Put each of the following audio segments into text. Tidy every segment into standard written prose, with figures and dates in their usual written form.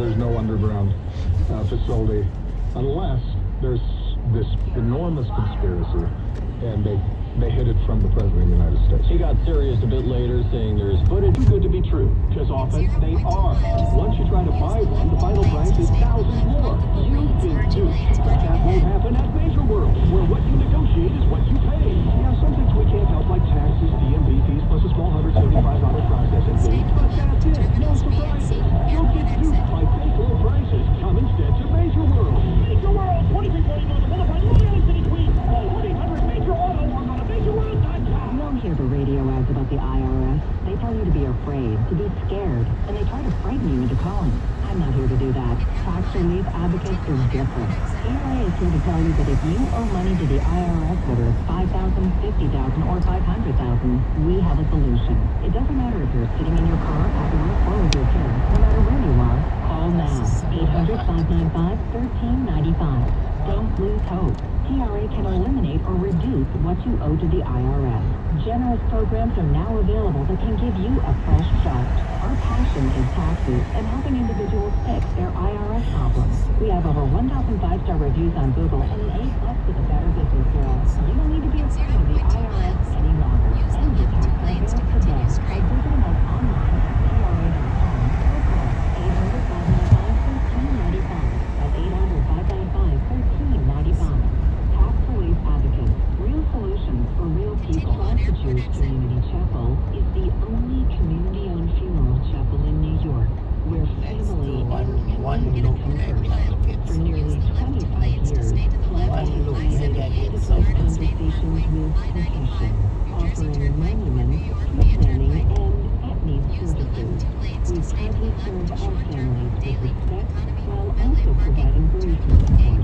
there's no underground facility unless there's this enormous conspiracy, and they hid it from the President of the United States. He got serious a bit later, saying there is footage too good to be true, because often they are. Once you try to buy one, the final price is thousands more. You've been duped. But that won't happen at Major World, where what you negotiate is what you pay. Yeah, some things we can't help, like taxes, DMV fees, plus a small $175 processing fee. But that's it. No surprises. You'll get duped by fake low prices. Come instead to Major World. Major World, 2340 North Boulevard, Louisiana City, Queens. Call 1-800-MAJOR AUTO or go to MajorWorld.com. You don't hear the radio ads about the IRS. They tell you to be afraid, to be scared, and they try to frighten you into calling. I'm not here to do that. Tax relief advocates are different. ERA is here to tell you that if you owe money to the IRS, whether it's $5,000, $50,000, or $500,000, we have a solution. It doesn't matter if you're sitting in your car, at work, or with your kids. No matter where you are, call now. 800-595-1395. Don't lose hope. TRA can eliminate or reduce what you owe to the IRS. Generous programs are now available that can give you a fresh start. Our passion is taxes and helping individuals fix their IRS problems. We have over 1,000 5-star reviews on Google and an A+ with the Better Business Bureau. You don't need to be afraid of the IRS any longer. End your tax nightmares today by visiting us online at TRA.com or call 800-595-1395. That's 800-595-1395. Tax Relief Advocates. Real solutions for real people. St. Jude's Community Chapel is the only community-owned funeral chapel in New York where family and community come first. For nearly 25 years, Flag has created edified conversations with compassion, offering monuments, tree planning, and at-need services. We proudly serve our families with respect while also providing bereavement support.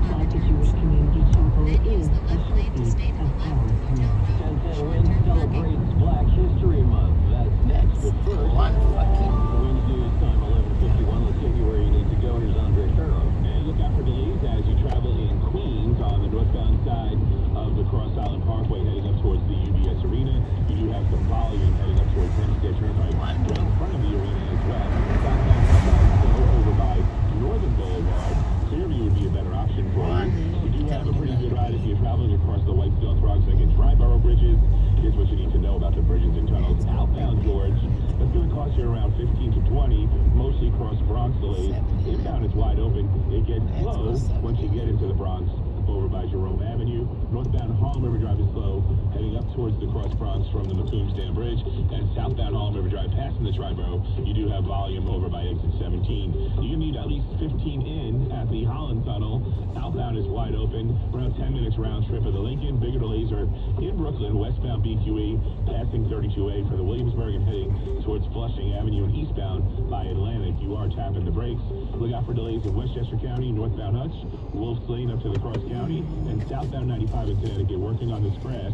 Flag Jewish Community Chapel is a heartbeat of our community. 1010 Win celebrates Black History Month. That's next, but first, Wins News Time 11:51. Let's get you where you need to go. Here's Andre Farrow. And look out for delays as you travel in Queens on the northbound side of the Cross Island Parkway heading up towards the UBS Arena. You do have some volume heading up towards Hempstead Turnpike right in front of the arena as well. Southbound side, over by Northern Boulevard. Clearview would be a better option for you. We do have a pretty good ride if you're traveling across the Whitestone, Throgsneck, and Triborough bridges. Here's what you need to know about the bridges and tunnels. Outbound George, that's going to cost you around 15 to 20, mostly cross Bronx delays. Inbound is wide open. It gets slow once you get into the Bronx. Over by Jerome Avenue. Northbound Harlem River Drive is slow, heading up towards the Cross Bronx from the McCombs Dam Bridge. And southbound Harlem River Drive, passing the Triborough, you do have volume over by exit 17. You need at least 15 in at the Holland Tunnel. Outbound is wide open, around 10 minutes round trip of the Lincoln. Bigger delays are in Brooklyn, westbound BQE, passing 32A for the Williamsburg and heading towards Flushing Avenue and eastbound by Atlantic. You are tapping the brakes. Look out for delays in Westchester County, northbound Hutch, Wolf's Lane up to the Cross County, and southbound 95 in Connecticut. Working on this crash,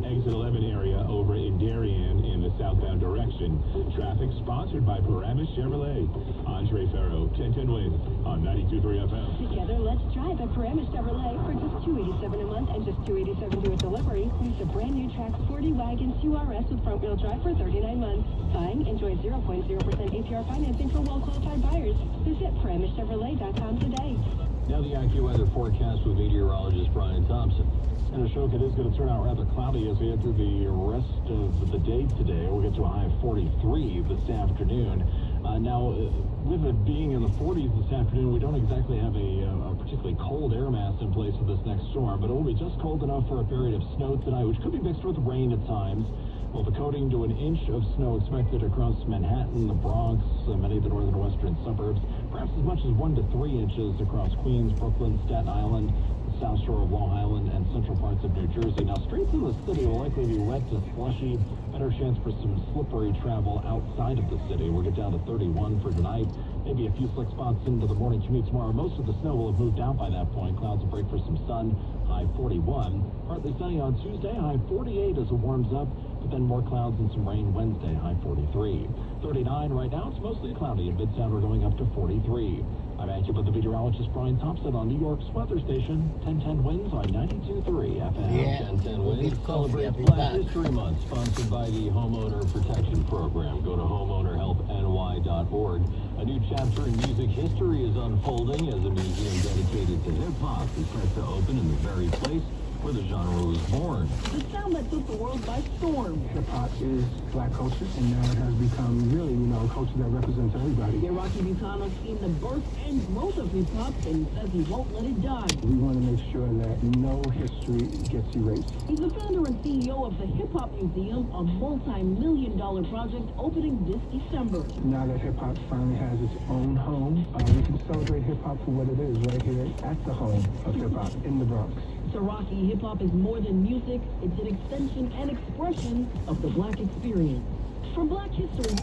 exit 11 area over in Darien in the southbound direction. Traffic sponsored by Paramus Chevrolet. Andre Farrow, 1010 Wins on 92.3 FM. Together, let's drive at Paramus Chevrolet for just $287 a month and just $287 to a delivery. Lease a brand new Trax 40 wagon QRS with front-wheel drive for 39 months. Buying, enjoy 0.0% APR financing for well-qualified buyers. Visit ParamusChevrolet.com today. Now the AccuWeather forecast with meteorologist Brian Thompson. And Ashok, it is going to turn out rather cloudy as we enter the rest of the day today. We'll get to a high of 43 this afternoon. Now, with it being in the 40s this afternoon, we don't exactly have a particularly cold air mass in place for this next storm, but it will be just cold enough for a period of snow tonight, which could be mixed with rain at times. Well, the coating to an inch of snow expected across Manhattan, the Bronx, many of the northern and western suburbs, perhaps as much as 1 to 3 inches across Queens, Brooklyn, Staten Island, the South Shore of Long Island, and central parts of New Jersey. Now, streets in the city will likely be wet to slushy. Better chance for some slippery travel outside of the city. We'll get down to 31 for tonight. Maybe a few slick spots into the morning commute tomorrow. Most of the snow will have moved out by that point. Clouds will break for some sun. High 41. Partly sunny on Tuesday. High 48 as it warms up. But then more clouds and some rain Wednesday. High 43. 39 right now. It's mostly cloudy. In Midtown, we're going up to 43. I'm AccuWeather meteorologist Brian Thompson on New York's weather station. 1010 Wins on 92.3 FM. Yeah. 1010 Wins celebrates Black History Month, sponsored by the Homeowner Protection Program. Go to homeownerhelpny.org. AYAVLOGZ.org. A new chapter in music history is unfolding as a museum dedicated to hip-hop is set to open in the very place where the genre was born. The sound that took the world by storm. Hip-hop is black culture, and now it has become really, a culture that represents everybody. Rocky Bucano's seen the birth and growth of hip-hop and says he won't let it die. We want to make sure that no history gets erased. He's the founder and CEO of the Hip Hop Museum, a multi-million-dollar project opening this December. Now that hip-hop finally has its own home, we can celebrate hip-hop for what it is right here at the home of hip-hop in the Bronx. To Rocky, hip-hop is more than music. It's an extension and expression of the black experience. For Black History...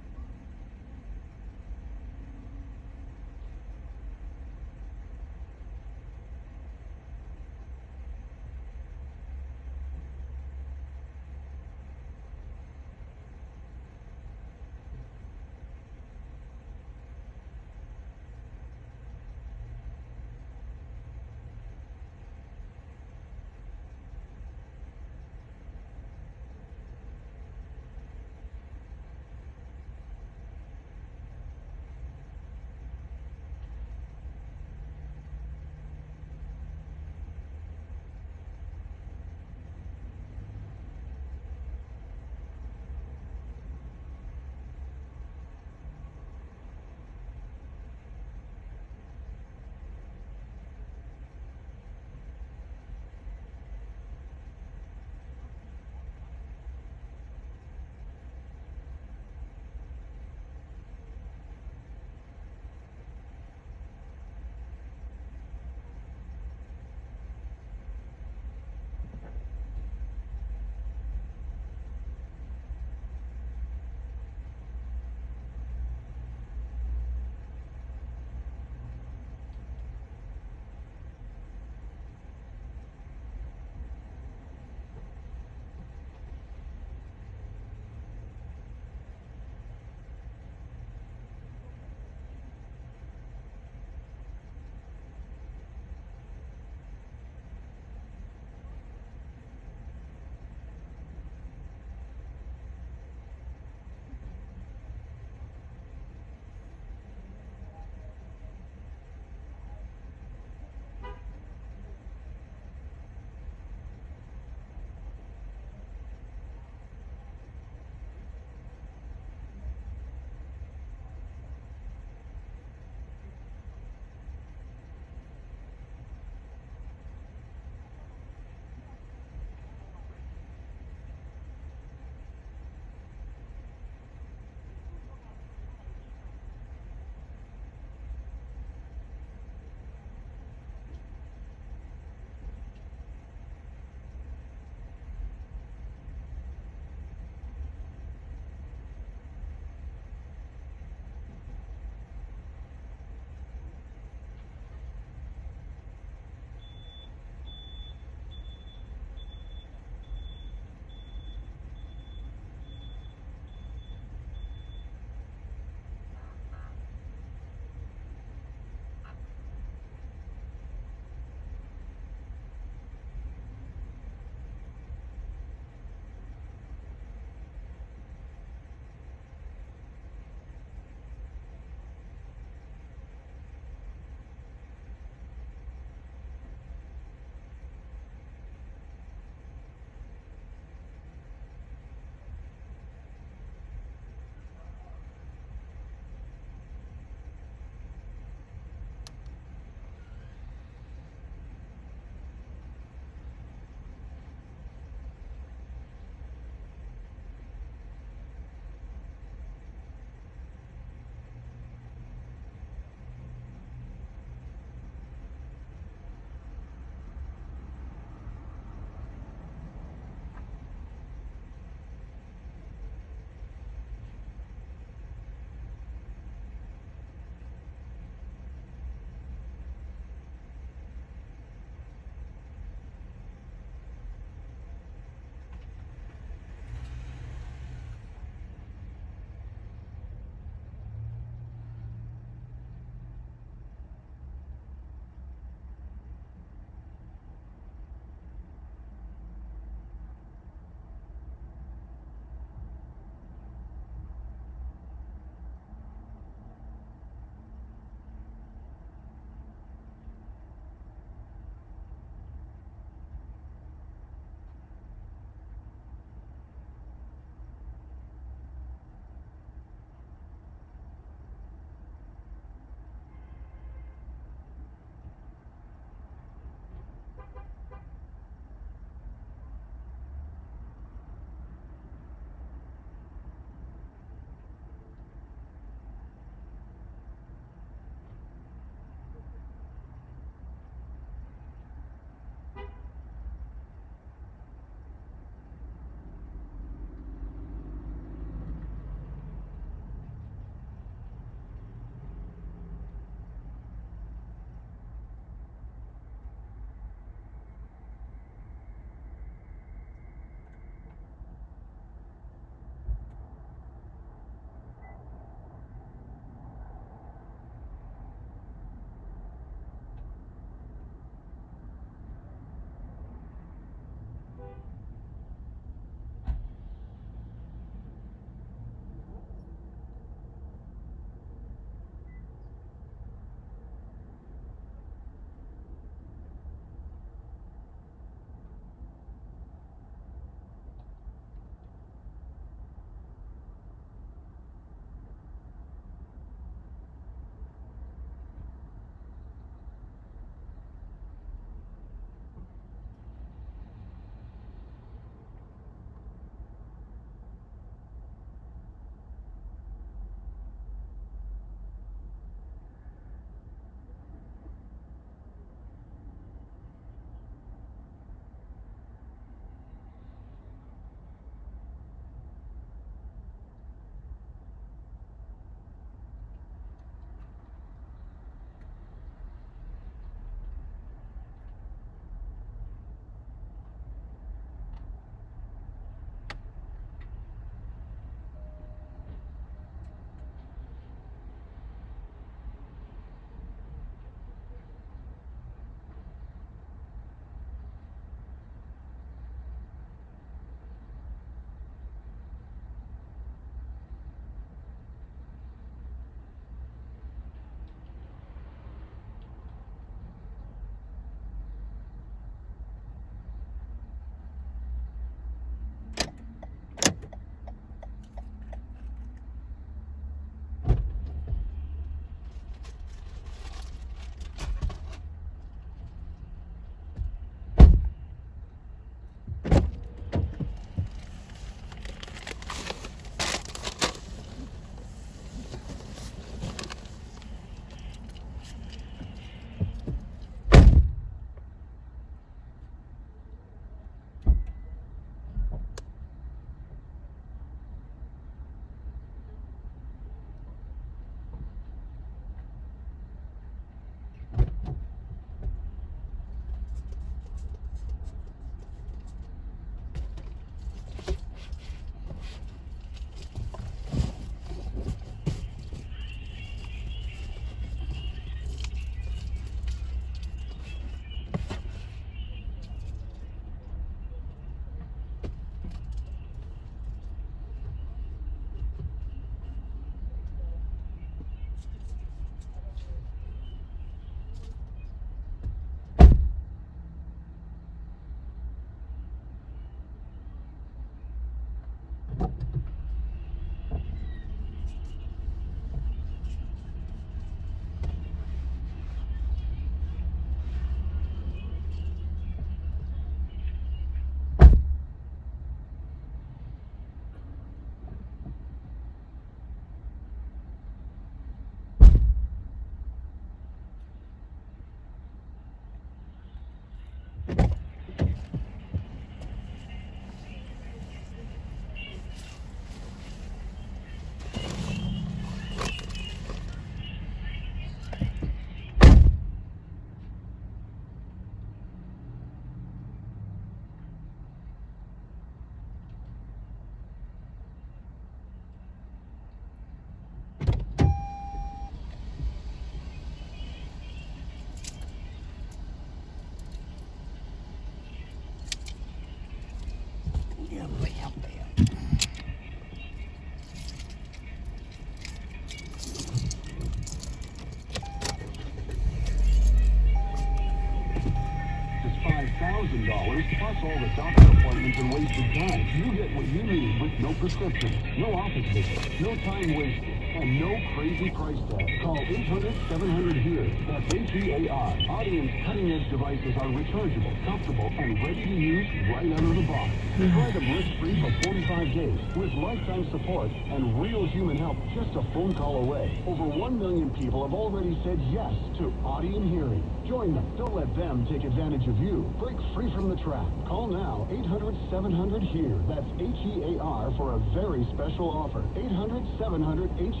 is $5,000 plus all the doctor appointments and wasted time. You get what you need with no prescription, no office visits, no time wasted, and no crazy price tag. Call 800-700-HERE. That's HEAR. Audience cutting-edge devices are rechargeable, comfortable, and ready to use right out of the box. Try them risk-free for 45 days with lifetime support and real human help just a phone call away. Over 1 million people have already said yes to Audience Hearing. Join them. Don't let them take advantage of you. Break free from the trap. Call now 800-700-HERE. That's HEAR for a very special offer. 800-700-HEAR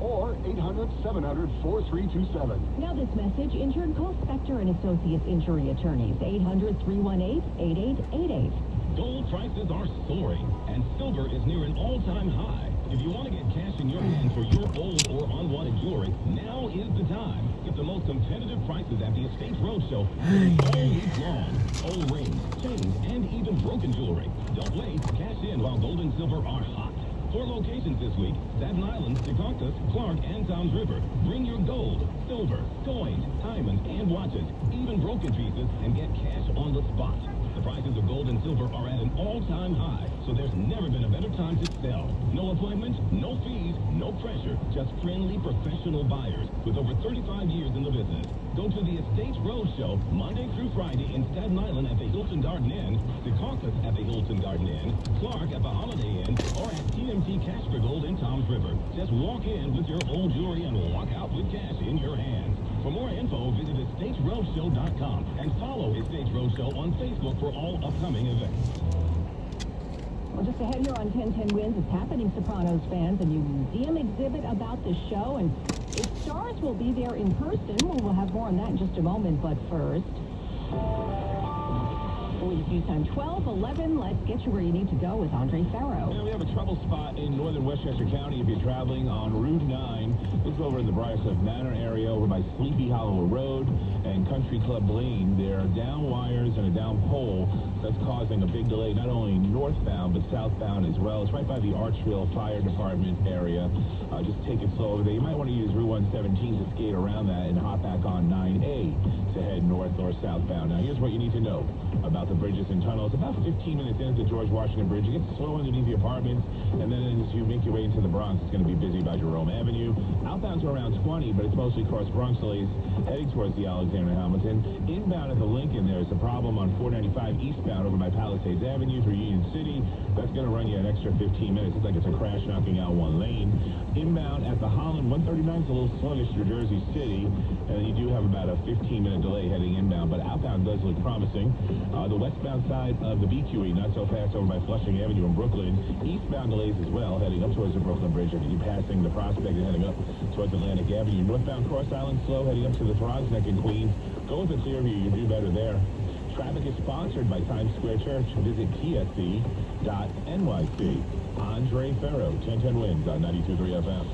or 800-700-4327. Now this message, insured call Spector and Associates Injury Attorneys, 800-318-8888. Gold prices are soaring, and silver is near an all-time high. If you want to get cash in your hand for your old or unwanted jewelry, now is the time. Get the most competitive prices at the Estates Roadshow all week long. Old rings, chains, and even broken jewelry. Don't wait. Cash in while gold and silver are hot. 4 locations this week: Staten Island, Secaucus, Clark, and Toms River. Bring your gold, silver, coins, diamonds, and watches, even broken pieces, and get cash on the spot. The prices of gold and silver are at an all-time high, so there's never been a better time to sell. No appointments, no fees, no pressure, just friendly professional buyers with over 35 years in the business. Go to the Estates Roadshow Monday through Friday in Staten Island at the Hilton Garden Inn, Secaucus at the Hilton Garden Inn, Clark at the Holiday Inn, or at TMT Cash for Gold in Toms River. Just walk in with your old jewelry and walk out with cash in your hands. For more info, visit EstatesRoadshow.com and follow Estates Roadshow on Facebook for all upcoming events. Well, just ahead here on 1010 Wins, it's happening, Sopranos fans, a new museum exhibit about the show, and its stars will be there in person. We'll have more on that in just a moment, but first, Police News Time 12:11. Let's get you where you need to go with Andre Farrow. Yeah, we have a trouble spot in northern Westchester County if you're traveling on Route 9. This is over in the Bryceville Manor area over by Sleepy Hollow Road and Country Club Lane. There are down wires and a down pole that's causing a big delay, not only northbound but southbound as well. It's right by the Archville Fire Department area. Just take it slow over there. You might want to use Route 117 to skate around that and hop back on 9A to head north or southbound. Now, here's what you need to know about the bridges and tunnels. About 15 minutes into the George Washington Bridge, it gets slow underneath the apartments, and then as you make your way into the Bronx, it's going to be busy by Jerome Avenue. Outbounds are around 20, but it's mostly across Bronx delays heading towards the Alexander Hamilton. Inbound at the Lincoln, there's a problem on 495 eastbound over by Palisades Avenue through Union City. That's going to run you an extra 15 minutes. It's like it's a crash knocking out one lane. Inbound at the Holland, 139 is a little sluggish through Jersey City, and you do have about a 15-minute delay heading inbound, but outbound does look promising. The westbound side of the BQE, not so fast over by Flushing Avenue in Brooklyn. Eastbound delays as well, heading up towards the Brooklyn Bridge. If you're passing the Prospect and heading up towards Atlantic Avenue. Northbound Cross Island slow, heading up to the Throgs Neck in Queens. Go with the Clearview, you do better there. Traffic is sponsored by Times Square Church. Visit tsc.nyc. Andre Farrow, 1010 Wins on 92.3 FM.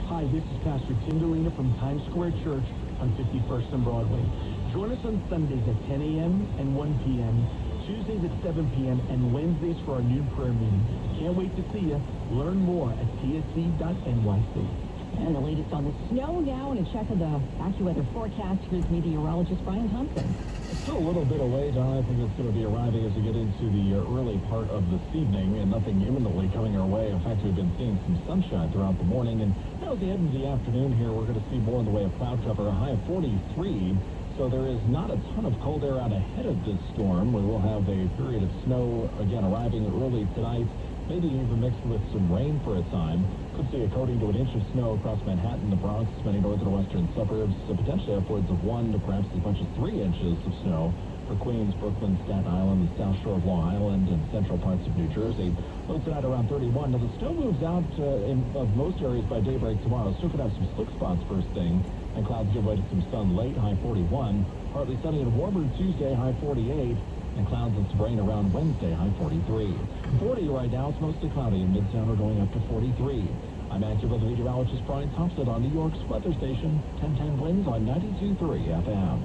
Hi, this is Pastor Tim Delina from Times Square Church on 51st and Broadway. Join us on Sundays at 10 a.m. and 1 p.m., Tuesdays at 7 p.m., and Wednesdays for our noon prayer meeting. Can't wait to see you. Learn more at tsc.nyc. And the latest on the snow now, and a check of the AccuWeather forecast. Here's meteorologist Brian Thompson. It's still a little bit away, Don. I think it's going to be arriving as we get into the early part of this evening, and nothing imminently coming our way. In fact, we've been seeing some sunshine throughout the morning, and now at the end of the afternoon here, we're going to see more in the way of cloud cover, a high of 43. So there is not a ton of cold air out ahead of this storm. We will have a period of snow, again, arriving early tonight, maybe even mixed with some rain for a time. Could see a coating to an inch of snow across Manhattan, the Bronx, many northern and western suburbs, so potentially upwards of 1 to perhaps as much as 3 inches of snow for Queens, Brooklyn, Staten Island, the South Shore of Long Island, and central parts of New Jersey. Low tonight around 31. Now, the snow moves out of most areas by daybreak tomorrow. Still could have some slick spots first thing, and clouds give way to some sun late, high 41. Partly sunny and warmer Tuesday, high 48. And clouds and some rain around Wednesday, high 43. 40 right now, it's mostly cloudy in Midtown. We're going up to 43. I'm AccuWeather meteorologist Brian Thompson on New York's weather station, 1010 Winds on 92.3 FM.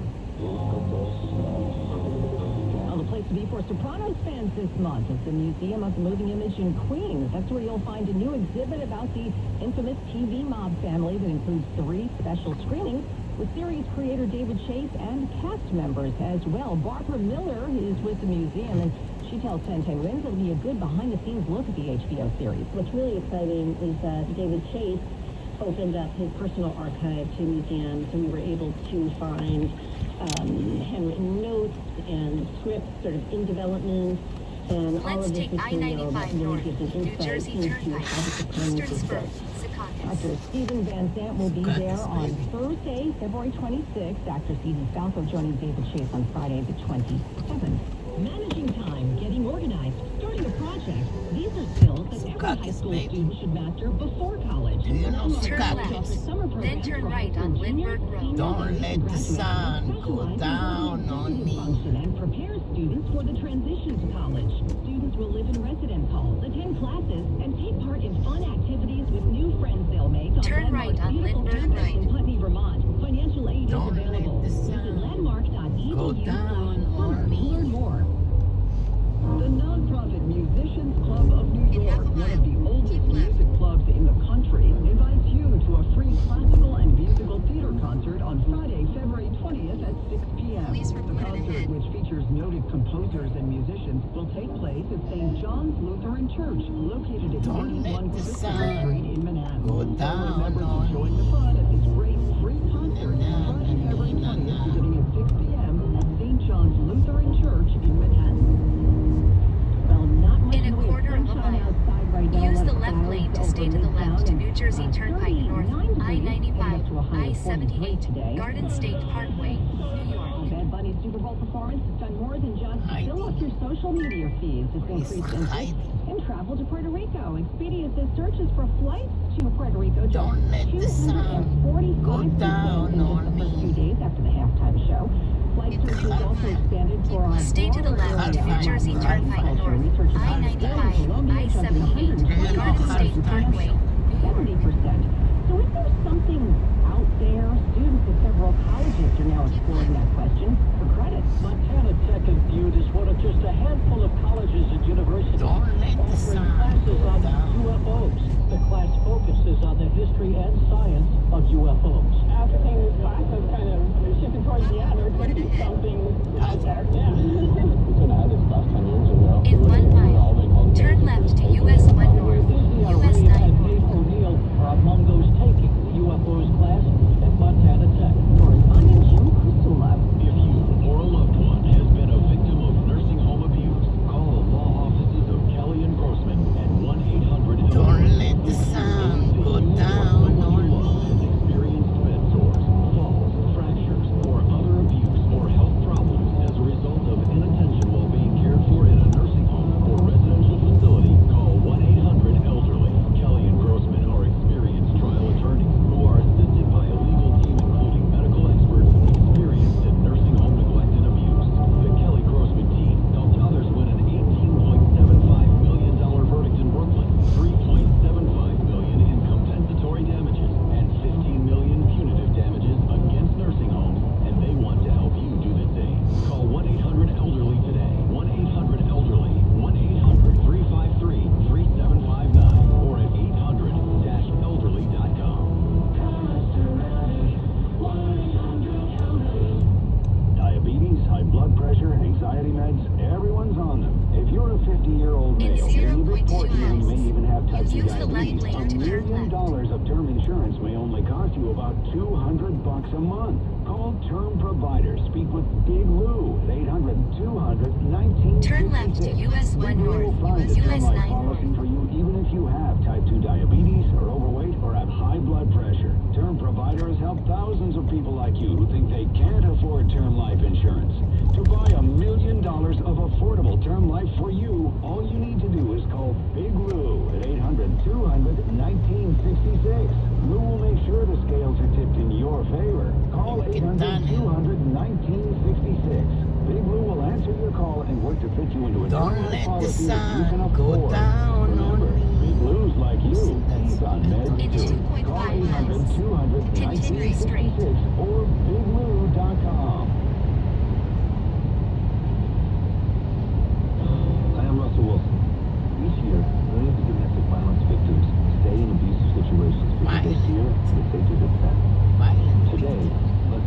Well, the place to be for Sopranos fans this month is the Museum of the Moving Image in Queens. That's where you'll find a new exhibit about the infamous TV mob family that includes 3 special screenings with series creator David Chase and cast members as well. Barbara Miller is with the museum, and she tells 1010 Wins it'll be a good behind-the-scenes look at the HBO series. What's really exciting is that David Chase opened up his personal archive to museums, and we were able to find handwritten notes and scripts sort of in development, and all of this material that really gives an insight into how the components was built. Actor Stephen Van Zandt will be there on Thursday, February 26th. Actor Stephen Falco joining David Chase on Friday the 27th. Managing time, getting organized, starting a project. These are skills that every high school student should master before college. Turn left, then turn right on Lindbergh Road. Don't let the sun go down on me. And prepare students for the transition to college. Students will live in residence halls, attend classes, and take part in fun activities with new friends they'll make on Turn right on Lindbergh Road in Putney, Vermont. Financial aid is available. Visit landmark.edu. Go down on me. Learn more. The nonprofit Musicians Club of New York, one of the oldest music clubs in the country, invites you to a free classical and musical theater concert on Friday, February 20th at 6 p.m. The concert, which features noted composers and musicians, will take place at St. John's Lutheran Church, located at 81 Christopher Street in Manhattan. Remember to join the fun at this great free concert Friday, February 20th, beginning at 6 p.m. at St. John's Lutheran Church in Manhattan. In a quarter of a mile, use the left lane to stay to the left to New Jersey Turnpike North, I-95, I-78, Garden State Parkway, New York. Bad Bunny's Super Bowl performance has done more than just fill up your social media feeds. It's increased interest in travel to Puerto Rico. Expedia says searches for flights to Puerto Rico jumped 245% go down on the first 2 days after the halftime show. Flight searches also expanded for our Stay to the left to New Jersey Turnpike North, I-95, I-78, Garden State Parkway, New York. 70%. So is there something out there? Students at several colleges are now exploring that question for credit. Montana Tech and Butte is one of just a handful of colleges and universities offering classes on UFOs. The class focuses on the history and science of UFOs. After taking this class, I was kind of shifting towards the other. It's going to be something out there. Yeah. In 1 mile, turn left to US 1 North, US 9 North. O'Neill are among those taking the UFOs class at Montana Tech. I'm in Jim Kusula. If you or a loved one has been a victim of nursing home abuse, call the law offices of Kelly and Grossman at 1-800. Don't let the sun go down on me. Experienced bed sores, falls, fractures, or other abuse or health problems as a result of inattention while being cared for in a nursing home or residential facility, call 1-800-ELDERLY. Kelly and Grossman are experienced trial attorneys who are assisted by a legal team including medical experts experienced in nursing home neglect and abuse. The Kelly Grossman team helped others win an $18.75 million verdict in Brooklyn, $3.75 million in compensatory damages, and $15 million punitive damages against nursing homes, and they want to help you do the same. Call 1-800-ELDERLY today. 1-800-ELDERLY. 1-800-353-3759 or at 800-elderly.com. Diabetes, high blood pressure, anxiety meds, everyone's on them. If you're a 50-year-old In male, 0.2 report you may miles, even have type 2 use the left diabetes. lane to $1 turn million left. of term insurance may only cost you about $200 a month. Call Term Provider. Speak with Big Lou at 800-200-1966. Turn left to US 1 Big Lou will North, find a US term life 9 policy North. for you even if you have type 2 diabetes, are overweight, or have high blood pressure. Term Provider has helped thousands of people like you who think they can't afford term life insurance. To buy $1 million of affordable term life for you, all you need to do is call Big Lou at 800-200-1966. Lou will make sure the scales are tipped in your favor. Call 800-200-1966. Big Lou will answer your call and work to fit you into a Don't term life let the policy that you can sun go afford. down Remember, on me. Big Lou's like you. He's on meds In too. 2.5 Call miles, continue straight. 800-200-1966 or biglou.com. I am Russell Wilson. Each year, millions of domestic violence victims stay in abusive situations because they fear the safety of their pet. Today, let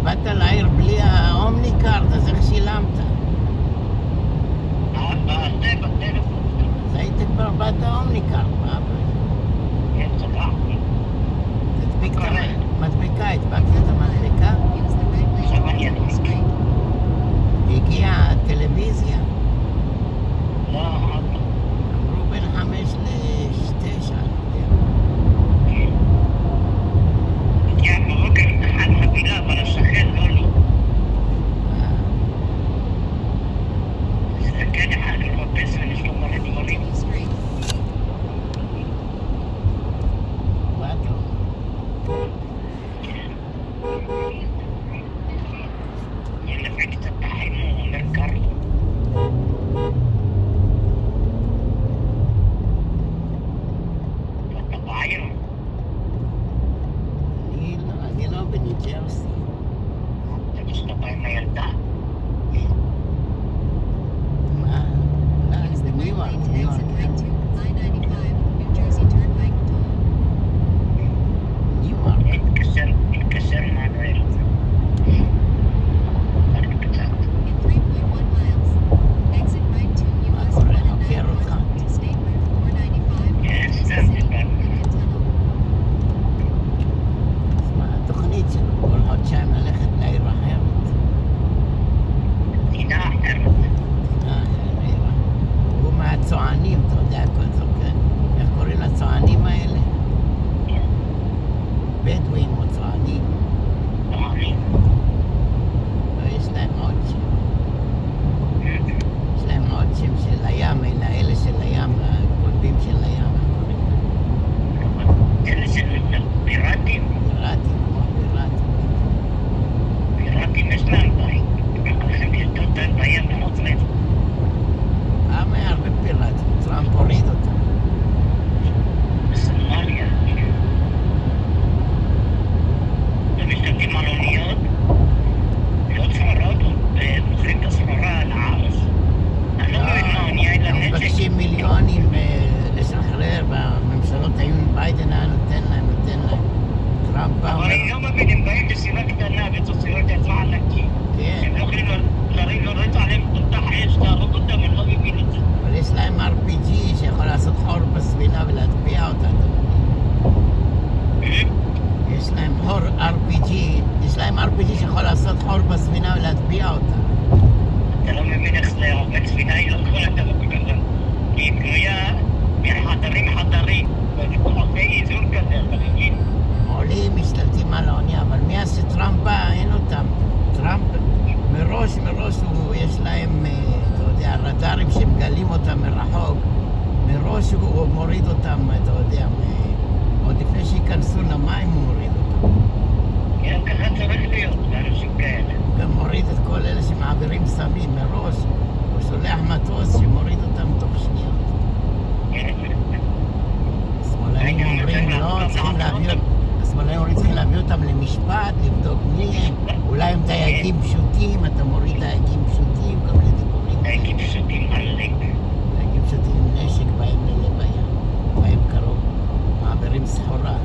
באת לעיר בלי האומני קארד, אז איך שילמת? בטלפון. אז היית כבר באת האומני קארד, מה? כן, צדקתי. מדבקה, הדבקת את המדבקה? עכשיו אני אדמיק. הגיעה הטלוויזיה. לא, אמרו בין 5 ל-9. הגיעה בבוקר אחד חבילה, אבל השכן לא לי. השכן אחד הוא מחפש ויש לו מלא דברים. מה אתה אומר? אני לפי קצת תחימו, אומר קרלו. ואתה בעיר. אני לא בניו ג'רסי. אתה שאתה בא עם הילדה. מה? לא, אני בניו-יורק. התקשר מענואל. רק קצת. מה קורה? חוקר אותך. כן, סתם, דיברנו. אז מה התוכנית שלו? כל חודשיים ללכת לעיר אחרת? מדינה אחרת. הוא מהצוענים, אתה יודע, כל זאת, כן? איך קוראים לצוענים האלה? בדואים או צוענים? צוענים. לא, יש להם עוד שם. יש להם עוד שם של הים, אלה של הים, הגולבים של הים. אלה של פיראטים. פיראטים, כמו פיראטים. פיראטים יש להם בית. רק הולכים לשתות בים בחוץ מהם. היה הרבה פיראטים, טראמפ הוריד אותם. בסומליה. הם משתתים על אוניות, לא צמרות, ומוכרים את הסחורה לארץ. אני לא מבין מה האונייה אין לה הם נשק. מבקשים מיליונים לשחרר, והממשלות היו עם ביידן היה נותן להם. טראמפ בא אבל אני לא מבין, הם באים בסביבה קטנה ותוצאות עצמה ענקית. כן, הם לא יכולים לריב, לא רצה עליהם תותח אש, להרוג אותם, אני לא מבין את זה. אבל יש להם RPG שיכול לעשות חור בספינה ולהטביע אותה. יש להם RPG שיכול לעשות חור בספינה ולהטביע אותה. אתה לא מבין איך זה עובד, ספינה היא לא יכולה לדבר כזה. היא בנויה מחדרים, ובחוקי איזון כזה, אתה מבין? הם עולים, משתלטים על האונייה, אבל מאז שטראמפ בא, אין אותם. טראמפ מראש יש להם, אתה יודע, רדארים שמגלים אותם מרחוק. מראש הוא מוריד אותם, אתה יודע, עוד לפני שיכנסו למים הוא מוריד אותם. כן, ככה צריך להיות, לאנשים כאלה. גם מוריד את כל אלה שמעבירים סמים מראש. הוא שולח מטוס שמוריד אותם תוך שניות. השמאלנים אומרים, לא, השמאלנים צריכים להביא אותם למשפט, לבדוק מי הם. אולי הם דייגים פשוטים, אתה מוריד דייגים פשוטים, כל מיני דיבורים. דייגים פשוטים עליהם. דייגים פשוטים עם נשק, באים ללב הים, באים קרוב, מעבירים סחורה.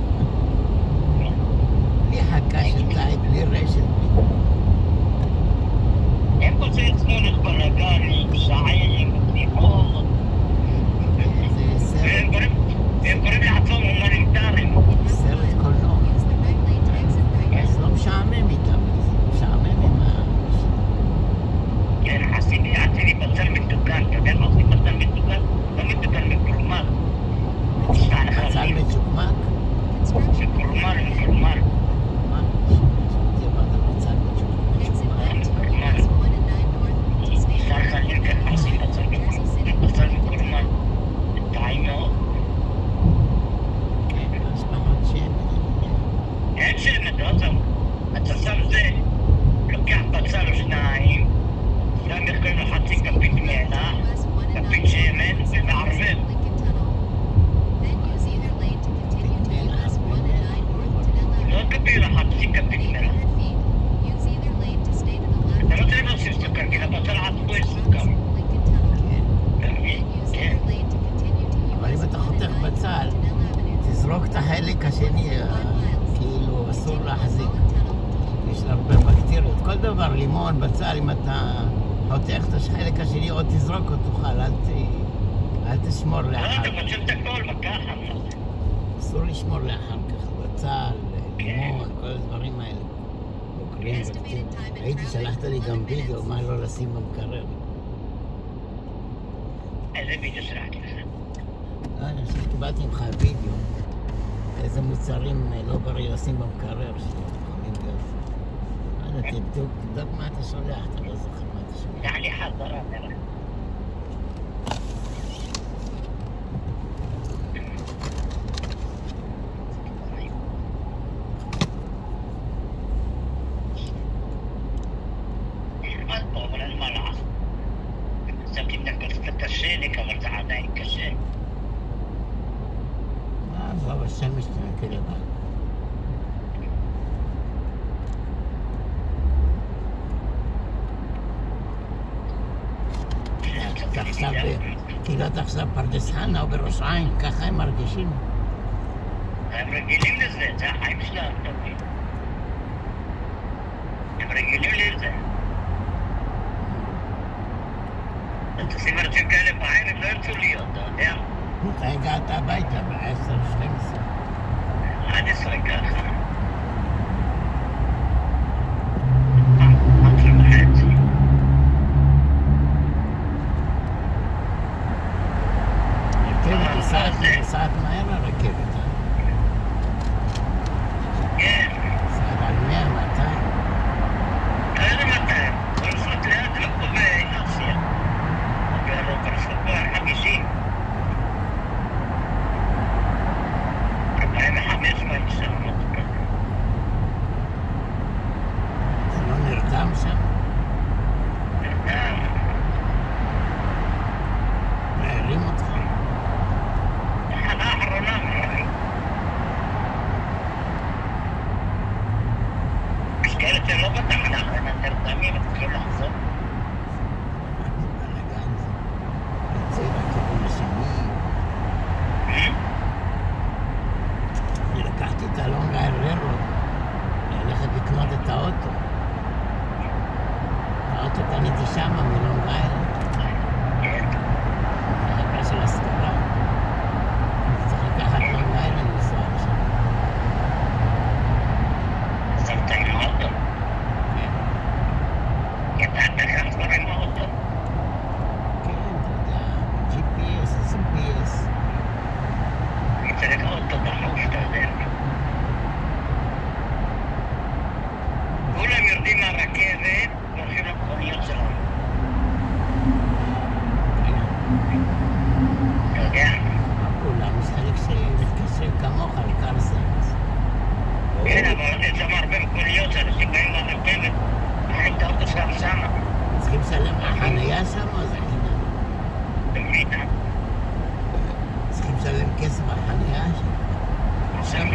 בלי חכה של דייג, בלי רשת. הם פוצעים צמונת בלגנים, פשעים, תמיכות. והם קוראים לעצמם הומניטריים. סרט קולנוע. אז לא משעמם איתם, משעמם עם כן, עשיתי בצל מתוקן, אתה יודע מה עושים בצל מתוקן? לא מתוקן, מקורמל. בצל מצ'וקמק? מקורמל. בצל מקורמל. טעים מאוד. אין שמן, לא זהו. אתה שם זה, לוקח בצל או שניים, שם יכולים לחצי כפית מלח, כפית שמן, ומערבב. לא כפית, לחצי כפית מלח. אתה לא צריך להוסיף סוכר, כי לבצל עצמו יש סוכר. כן. אבל אם אתה חותך בצל, תזרוק את החלק השני, כאילו אסור להחזיק. דבר, לימון, בצל, אם אתה חותך את החלק השני או תזרוק או תאכל, אל תשמור לאחר. לא, אתה מוצא את הכל בככה. אסור לשמור לאחר כך, בצל, לימון, כל הדברים האלה. בוקרים, בקטים. הייתי, שלחת לי גם וידאו, מה לא לשים במקרר. איזה וידאו שלחתי לך? לא, אני חושב שקיבלתי ממך וידאו. איזה מוצרים לא בריא לשים במקרר שיכולים להיות. לא יודע, תבדוק מה אתה שולח, אתה לא זוכר מה אתה שולח. יעני חזרה, נראה. נחמד פה, אבל אין מה לעשות. חשבתי בדרך כלל קצת קשה לי, אבל זה עדיין קשה. עזוב, השמש תנקה לבד. אתה עכשיו, כאילו אתה עכשיו פרדס חנה או בראש העין, ככה הם מרגישים. הם רגילים לזה, זה החיים שלהם, תמיד. הם רגילים לזה. אתה תשים אנשים כאלה בעין, הם לא ירצו להיות, אתה יודע? אתה הגעת הביתה ב-10, 12. 11 ככה. 11:30. רכבת, נוסעת מהר הרכבת, אה? כן. נוסעת על 100, 200. איזה 200? כל נוסעות ליד, לא פה באסיה. כל נוסעות פה על 50. 45 מהאישה, משהו כזה. זה לא נרדם שם? נרדם. מעירים אותך? תחנה האחרונה מעירים. יש כאלה שלא בתחנה, הם נרדמים, הם צריכים לחזור. בלגן זה. יוצא לכיוון השני. אני לקחתי את הלונג איילנד ללכת לקנות את האוטו. האוטו קניתי שמה מלונג איילנד. כן. לחברה של השכרה. אני צריך לקחת לונג איילנד לנסוע לשם. נסעת עם האוטו? כן. ידעת איך לחזור עם האוטו? כן, אתה יודע, GPS, GPS. אני צריך אוטו דחוף, אתה יודע. כולם יורדים מהרכבת והולכים למכוניות שלנו. אתה יודע? כולם, יש חלק שמתקשרים כמוך לקר סנס. כן, אבל יש שם הרבה מכוניות שאנשים באים מהרכבת, מחכים את האוטו שלהם שמה. צריכים לשלם החנייה שם או זה חינם? במדינה. צריכים לשלם כסף על חנייה שם? שם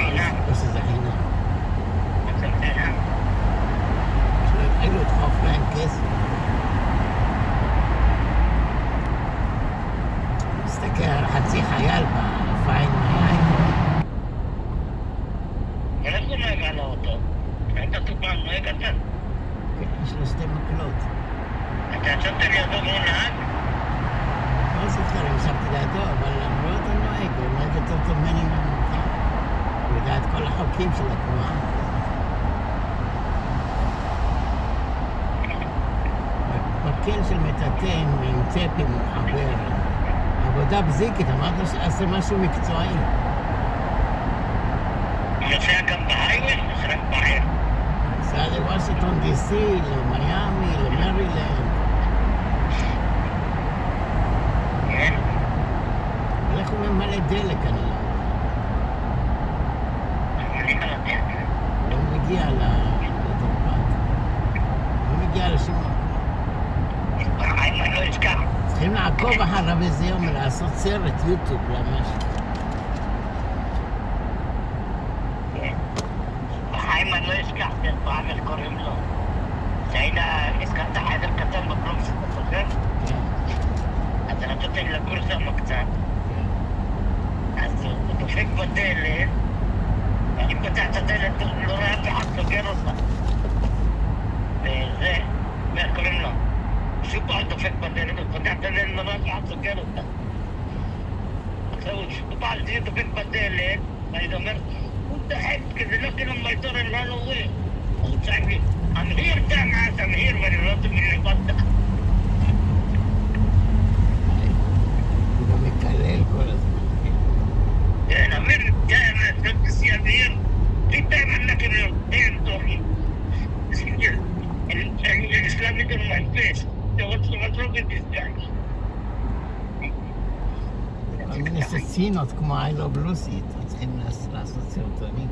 או שזה חינם? זה מדינה. שלא התחילו לדחוף להם כסף. מסתכל על חצי חייל בפיין מהאייפון. איך הוא נוהג על האוטו? היית פעם נוהג אתה? כן, יש לו שתי מקלות. אתה ישבת לידו והוא נהג? לא זוכר אם ישבתי לידו, אבל אני רואה אותו נוהג, הוא נוהג יותר טוב ממני מהמוכר. הוא יודע את כל החוקים של התנועה. מקל של מטאטא עם צפים מחבר. עבודה בזיקית, אמרת לו שעשה משהו מקצועי. הוא נוסע גם בהייווי, נוסע רק בעיר. נסע לוושינגטון DC, למיימי, למרילנד. כן? אבל איך הוא ממלא דלק, אני לא יודע. אני לא יודע. לא מגיע לדרפק. לא מגיע לשום מקום. בחיים אני לא אשכח. צריכים לעקוב אחריו איזה יום ולעשות סרט יוטיוב למשהו. בחיים אני לא אשכח, זה פעם איך קוראים לו. שהיינו, הזכרת חדר קטן בברונקס, אתה זוכר? כן. אז רציתי לגור שם קצת. אז הוא דופק בדלת, ואני פותח את הדלת, לא רואה אף אחד סוגר אותה. וזה דופק בדלת, הוא פותח את הדלת, לא אחד סוגר אותה. עכשיו הוא בא על זה דופק בדלת, ואני אומר, הוא דחק, כי זה לא כאילו מייטור אין רן הווי. אז הוא צעק לי, I'm here, dumbass, I'm here, ואני לא יודעת מי לבד. הוא גם מקלל כל הזמן. כן, אמיר, dumbass, don't you see I'm here? Every time I'm not gonna damn talking. And slam it on my face. So what's wrong with this guy? כל מיני סצינות כמו AYAVLOGZ, צריכים לעשות סרטונים.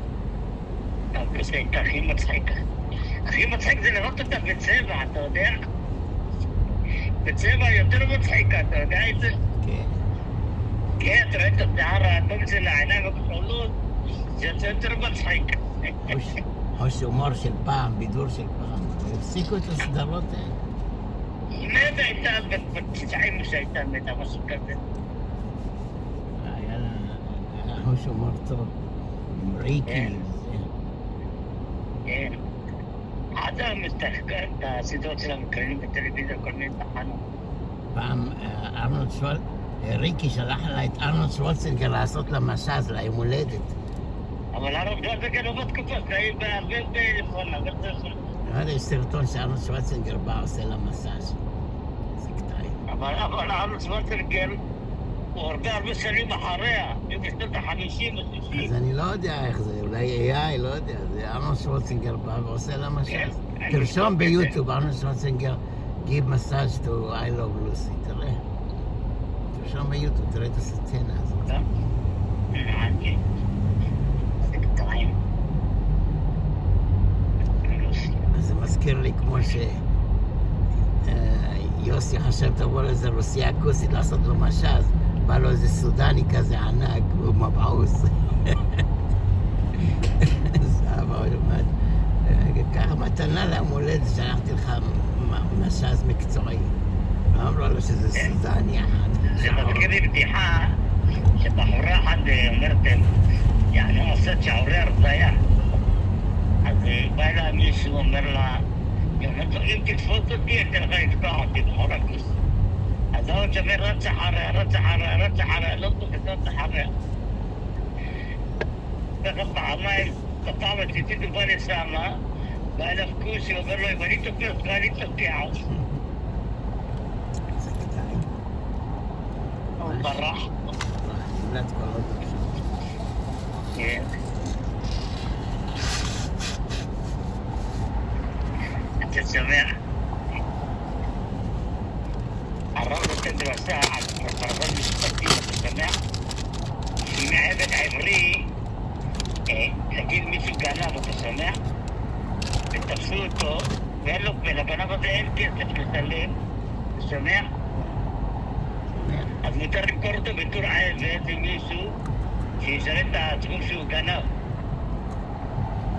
זה הכי מצחיק. הכי מצחיק זה לראות אותה בצבע, אתה יודע? בצבע יותר מצחיק, אתה יודע את זה? כן. כן, אתה רואה את השיער האדום של העיניים הכחולות, זה יותר מצחיק. חוש הומור של פעם, בידור של פעם. הפסיקו את הסדרות האלה. היא מתה הייתה, בתשעים שהייתה מתה, משהו כזה. היה לה חוש הומור טוב. עם ריקי. כן. עד המסתחקר את הסדרות של המקרנים בטלוויזיה, כל מיני תחנות. פעם ריקי שלח לה את ארנולד שוורצנגר לעשות לה מסאז' ליום הולדת. אבל הרב שוורצנגר לא בתקופה, זה היה בהרבה טלפון, אבל זה יכול. לא יודע, יש סרטון שארנולד שוורצנגר בא עושה לה מסאז'. זה קטעי. אבל ארנולד שוורצנגר הוא הרבה שנים אחריה, בשנות ה-50 או 60. אז אני לא יודע איך זה, אולי AI, לא יודע, זה ארנולד שוורצנגר בא ועושה לה מסאז'. תרשום ביוטיוב, ארנולד שוורצנגר give massage to AYAVLOGZ, תראה. תרשום ביוטיוב, תראה את הסצנה הזאת. זה מזכיר לי כמו שיוסי חשב תבוא לאיזה רוסיה כוסית לעשות לו משאז, בא לו איזה סודני כזה ענק, הוא מבעוס. סבא, הוא אומר, ככה מתנה ליום הולדת, שלחתי לך משאז מקצועי. לא אמרו לו שזה סודני אחד. זה מזכיר לי בדיחה שבחורה אחת אומרת, יענו עושה שעורר זיה. אז בא אליה מישהו, אומר לה, אם תתפוס אותי, אתן לך לפתוח אותי בחורה כוס. אז הוא שומר רץ אחריה, לא תופס רץ אחריה. ככה פעמיים, בפעם השישית הוא בא לשמה, בא אליו כוס, הוא אומר לו, אם אני תופס לך, אני תוקע. זה קטעי. הוא ברח. נולד כל עוד עכשיו. כן. אתה שומע? הרב נותן דרסה על פרשת משפטים, אתה שומע? אם עבד עברי, נגיד מישהו גנב, אתה שומע? ותפסו אותו, ואין לו, ולגנב הזה אין כסף לשלם, אתה שומע? אז מותר למכור אותו בתור עבד למישהו שישרת את הסכום שהוא גנב.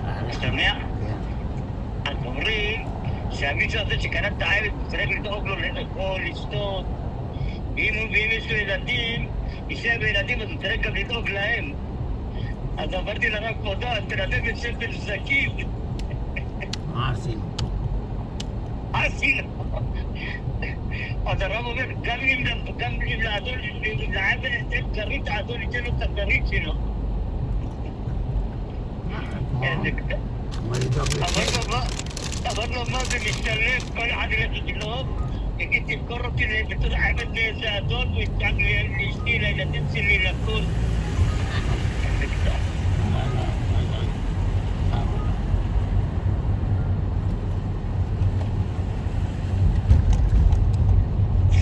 אתה שומע? אז אומרים שהמישהו הזה שקנה את העבד צריך לדאוג לו לאכול, לשתות, ואם יש לו ילדים, אישה וילדים, אז הוא צריך גם לדאוג להם. אז אמרתי לרב כבודו, אז תנדב את שפל זקים. מה עשינו? מה עשינו? אז הרב אומר, גם אם לאדון, אם לעבד ייתן כרית, האדון ייתן לו את הכרית שלו. איזה קטע. אמר לו, מה זה משתלם? כל אחד ילך לגנוב, יגיד, תזכור אותי בתור עבד לאיזה אדון, הוא יצטרך לאשתי, לילדים שלי, לכל. איזה קטע.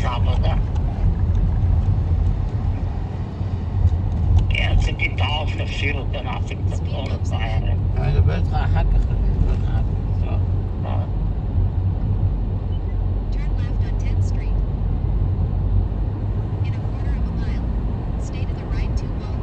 עבודה. כן, עשיתי את העוף, נפשיר אותה, נעשה קצת אור בערב. אני אדבר איתך אחר כך, Turn left on 10th Street. In a quarter of a mile, stay to the right 2 miles.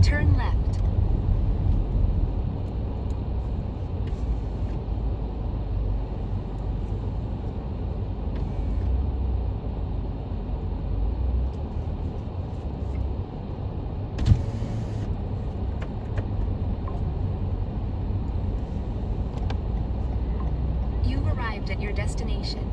Turn left. You've arrived at your destination.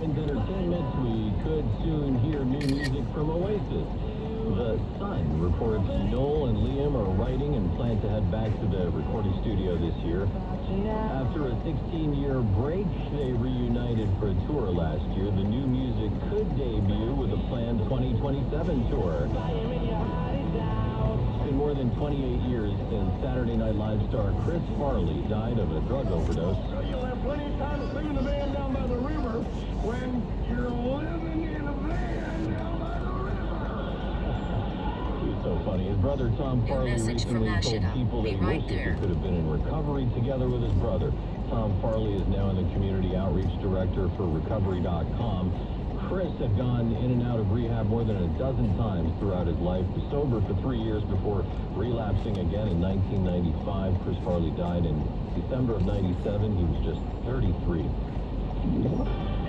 Entertainment, we could soon hear new music from Oasis. The Sun reports Noel and Liam are writing and plan to head back to the recording studio this year. After a 16-year break, they reunited for a tour last year. The new music could debut with a planned 2027 tour. It's been more than 28 years since Saturday Night Live star Chris Farley died of a drug overdose. You'll have plenty of time to sing in the van down by the river when you're living in a van down by the river. He's so funny. His brother Tom Farley recently told people that he wishes he could have been in recovery together with his brother. Tom Farley is now the community outreach director for recovery.com. Chris had gone in and out of rehab more than a dozen times throughout his life. He was sober for 3 years before relapsing again in 1995. Chris Farley died in December of 97. He was just 33.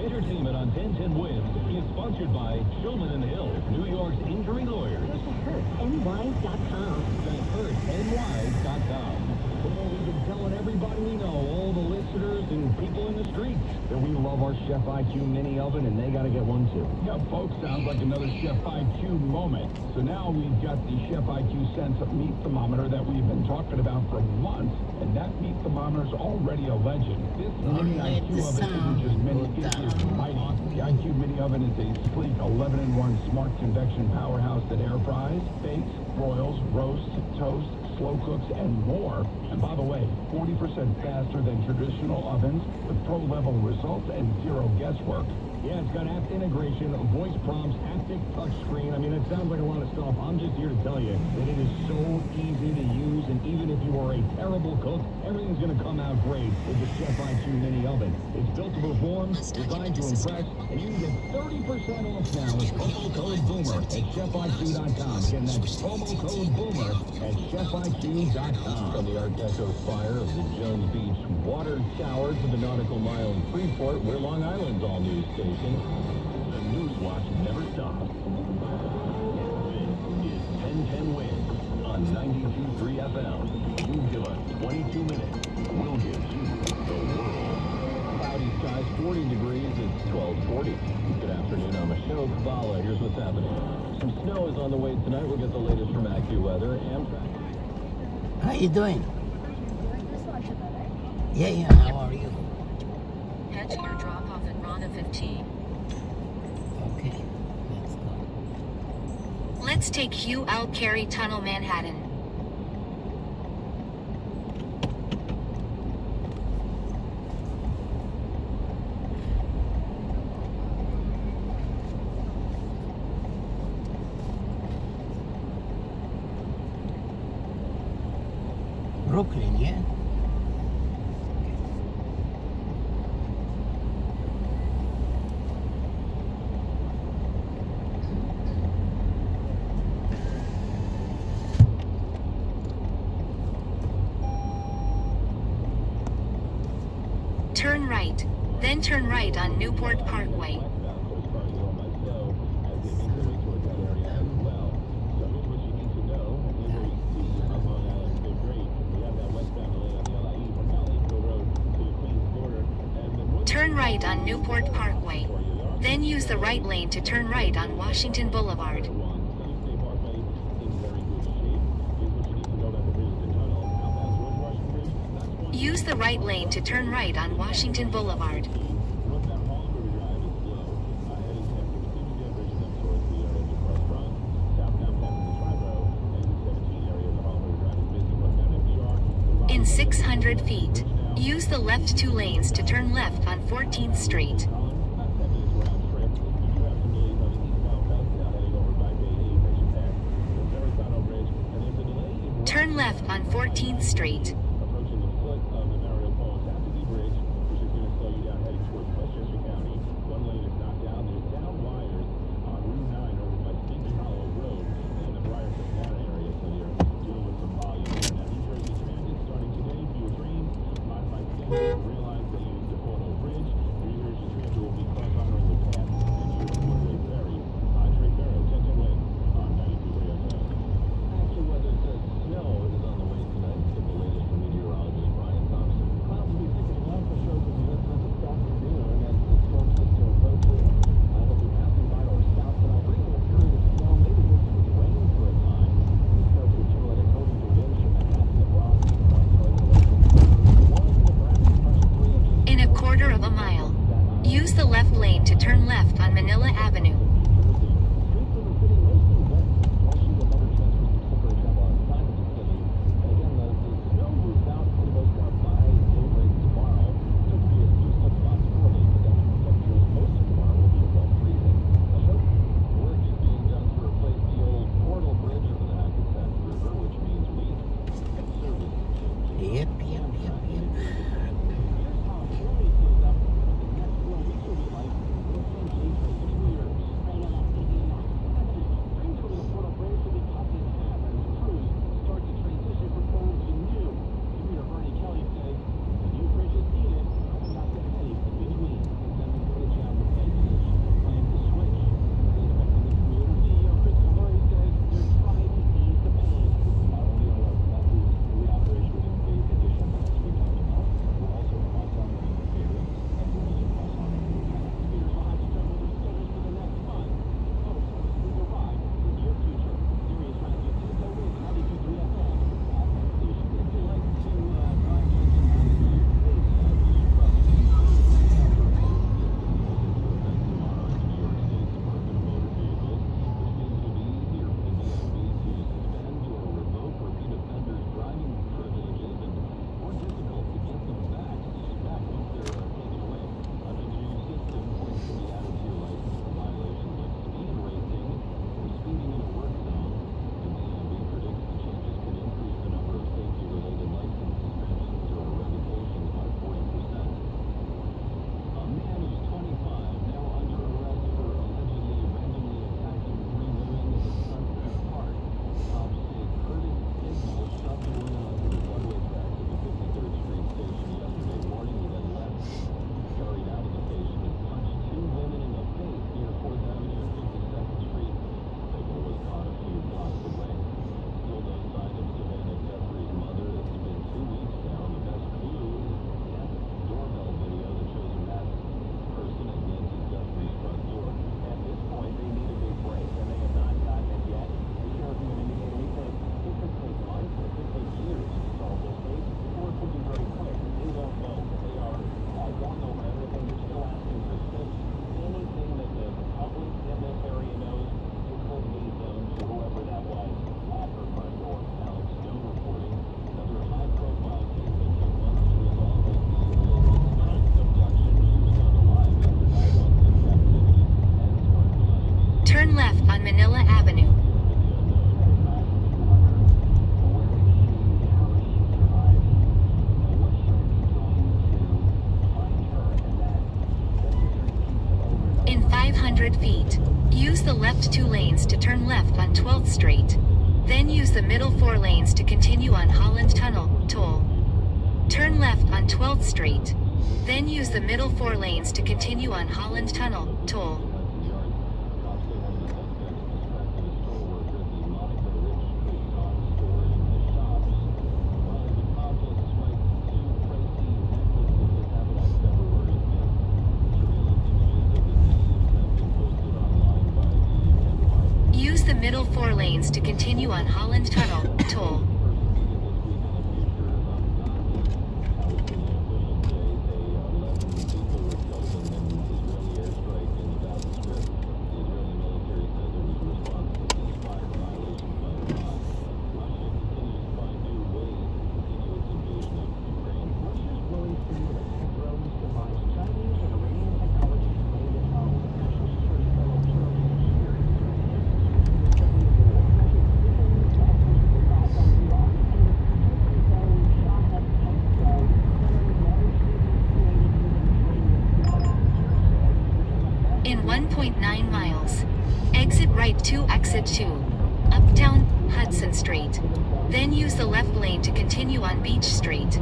Entertainment on 1010 Wins is sponsored by Shulman & Hill, New York's injury lawyers. Go to hurtny.com. That's hurtny.com. Well, we've been telling everybody we know, all the listeners and people in the streets, that we love our Chef IQ mini oven, and they got to get one too. Yeah, folks, sounds like another Chef IQ moment. So now we've got the Chef IQ Sense meat thermometer that we've been talking about for months, and that meat thermometer is already a legend. This mini IQ oven isn't just mini, it is mighty. The IQ mini oven is a sleek 11-in-1 smart convection powerhouse that air fries, bakes, broils, roasts, toasts, slow cooks, and more. And by the way, 40% faster than traditional ovens with pro-level results and zero guesswork. Yeah, it's got app integration, voice prompts, haptic touchscreen. I mean, it sounds like a lot of stuff. I'm just here to tell you that it is so easy to use, and even if you are a terrible cook, everything's going to come out great with the Chef IQ mini oven. It's built to perform, designed to impress, and you can get 30% off now with promo code BOOMER at chefiq.com. Again, that's promo code BOOMER at chefiq.com. From the Art Deco spire of the Jones Beach Water Tower to the Nautical Mile in Freeport, we're Long Island's all-news station. The News Watch never stops. This is 1010 Wins on 92.3 FM. You give us 22 minutes, we'll give you the world. Cloudy skies, 40 degrees, it's 12:40. Good afternoon, I'm Ashok Kabbalah. Here's what's happening. Some snow is on the way tonight. We'll get the latest from AccuWeather. Amtrak. How you doing? Yeah, how are you? Head to your drop-off at Rana 15. Okay, let's go. Let's take Hugh L. Carey Tunnel, Manhattan. Brooklyn, yeah? Turn right, then turn right on Newport Parkway. Turn right on Newport Parkway. Then use the right lane to turn right on Washington Boulevard. Use the right lane to turn right on Washington Boulevard. In 600 feet, use the left 2 lanes to turn left on 14th Street. Turn left on 14th Street. Use the left lane to turn left on Manila Avenue. Turn left on Manila Avenue. In 500 feet, use the left 2 lanes to turn left on 12th Street. Then use the middle 4 lanes to continue on Holland Tunnel, toll. Turn left on 12th Street. Then use the middle 4 lanes to continue on Holland Tunnel, toll. Use the middle 4 lanes to continue on Holland Tunnel, toll. In 1.9 miles. Exit right to exit 2. Uptown, Hudson Street. Then use the left lane to continue on Beach Street.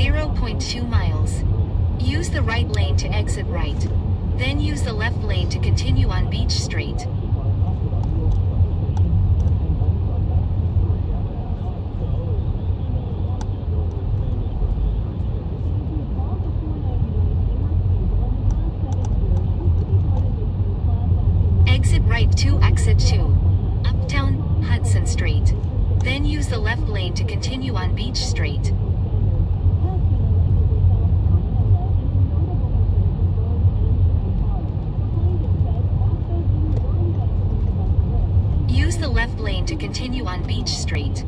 0.2 miles. Use the right lane to exit right. Then use the left lane to continue on Beach Street. Exit right to exit 2. Uptown, Hudson Street. Then use the left lane to continue on Beach Street. Use the left lane to continue on Beach Street.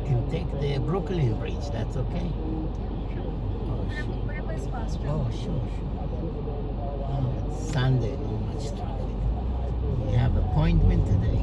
And take the Brooklyn Bridge, that's okay? Oh, sure. Oh, it's Sunday, not much traffic. You have appointment today?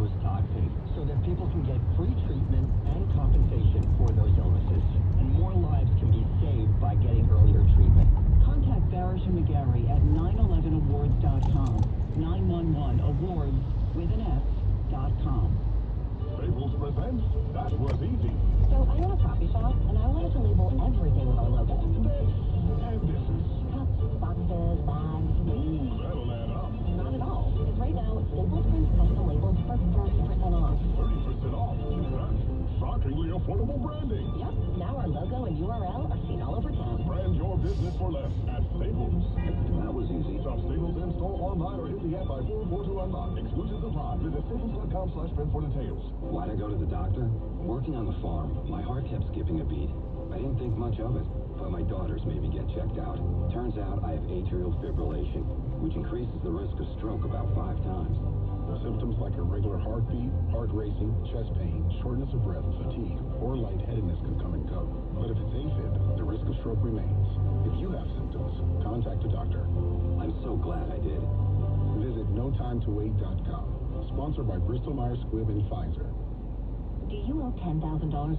post-toxic so that people can get free treatment and compensation for those illnesses. And more lives can be saved by getting earlier treatment. Contact Barish and McGarry at 911awards.com. 911awards with an S.com. Staples presents That Was Easy. So I own a coffee shop, and I wanted to label everything with our logo. And this is... Cups, boxes, bags. That'll add up. Not at all. Because right now, Staples prints custom labels for 30% off. 30% off. That's shockingly affordable branding. Yep. Now our logo and URL are seen all over town. Brand your business for less at Staples. That was easy. Shop Staples in store online or hit the app by 442 unlock. Exclusive supply. Visit staples.com/print for details. Why'd I go to the doctor? Working on the farm, my heart kept skipping a beat. I didn't think much of it, but my daughters made me get checked out. Turns out I have atrial fibrillation, which increases the risk of stroke about 5 times. The symptoms like irregular heartbeat, heart racing, chest pain, shortness of breath, fatigue, or lightheadedness can come and go. But if it's AFib, the risk of stroke remains. If you have symptoms, contact a doctor. I'm so glad I did. Visit notimetowait.com. Sponsored by Bristol Myers Squibb and Pfizer. Do you owe $10,000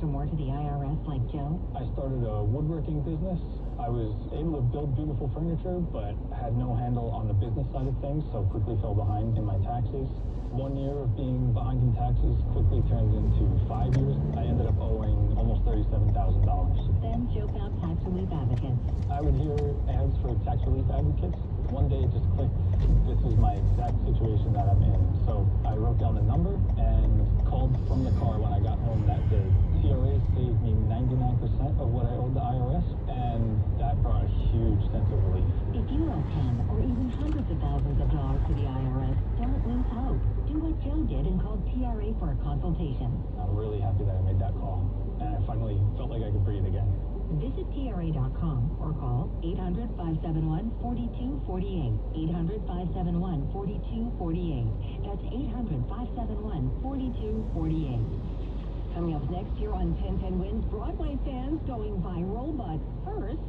or more to the IRS like Joe? I started a woodworking business. I was able to build beautiful furniture, but had no handle on the business side of things, so quickly fell behind in my taxes. 1 year of being behind in taxes quickly turned into 5 years. I ended up owing almost $37,000. Then Joe found tax relief advocates. I would hear ads for tax relief advocates. One day it just clicked. This is my exact situation that I'm in. So I wrote down the number and called from the car when I got home that the TRA saved me 99% of what I owed the IRS, and that brought a huge sense of relief. If you owe 10 or even hundreds of thousands of dollars to the IRS, don't lose hope. Do what Joe did and call TRA for a consultation. I'm really happy that I made that call, and I finally felt like I could breathe again. Visit TRA.com or call 800-571-4248. 800-571-4248. That's 800-571-4248. Coming up next here on 1010 Wins, Broadway fans going viral, but first...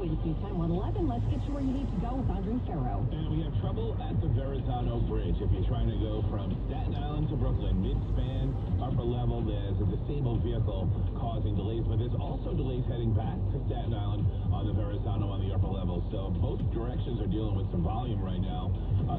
Wins News Time 111. Let's get you where you need to go with Andrew Farrow. And we have trouble at the Verrazano Bridge. If you're trying to go from Staten Island to Brooklyn, mid-span, upper level, there's a disabled vehicle causing delays, but there's also delays heading back to Staten Island on the Verrazano on the upper level. So both directions are dealing with some volume right now.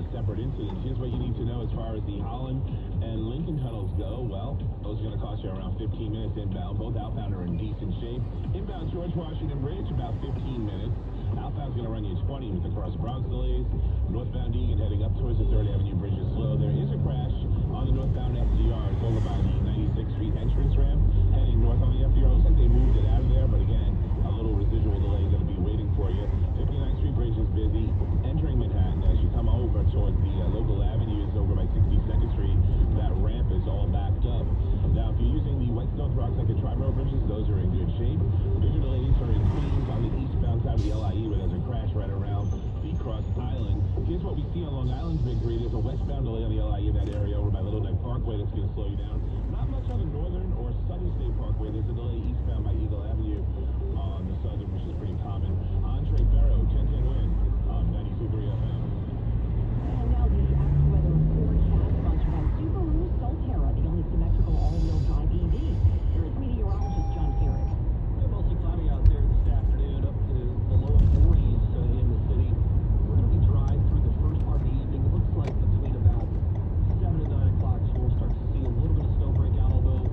Separate incidents. Here's what you need to know as far as the Holland and Lincoln tunnels go. Well, those are going to cost you around 15 minutes inbound. Both outbound are in decent shape. Inbound George Washington Bridge, about 15 minutes. Outbound's going to run you 20 with the cross Bronx delays. Northbound Egan heading up towards the 3rd Avenue Bridge is slow. There is a crash on the northbound FDR. It's over by the 96th Street entrance ramp. Heading north on the FDR. Looks like they moved it out of there, but again, a little residual delay going to be waiting for you. 59th Street Bridge is busy. Entering Manhattan as you come over towards the local avenues over by 62nd Street. That ramp is all backed up. Now, if you're using the Whetstone Rockneck and Triborough bridges, those are in good shape. Bigger delays are in Queens on the eastbound side of the LIE where there's a crash right around the Cross Island. Here's what we see on Long Island's Big Three. There's a westbound delay on the LIE in that area over by Little Neck Parkway that's going to slow you down. Not much on the northern or southern state parkway. There's a delay eastbound by Eagle Avenue on the southern, which is pretty common. Andre Barrow, 10-10 win on 92.3 FM. And now the AccuWeather forecast sponsored by Subaru Solterra, the only symmetrical all-wheel drive EV. Here is meteorologist John Ferrick. Mostly cloudy out there this afternoon, up to the low 40s in the city. We're going to be dry through the first part of the evening. It looks like between about 7 and 9 o'clock, so we'll start to see a little bit of snow break out, although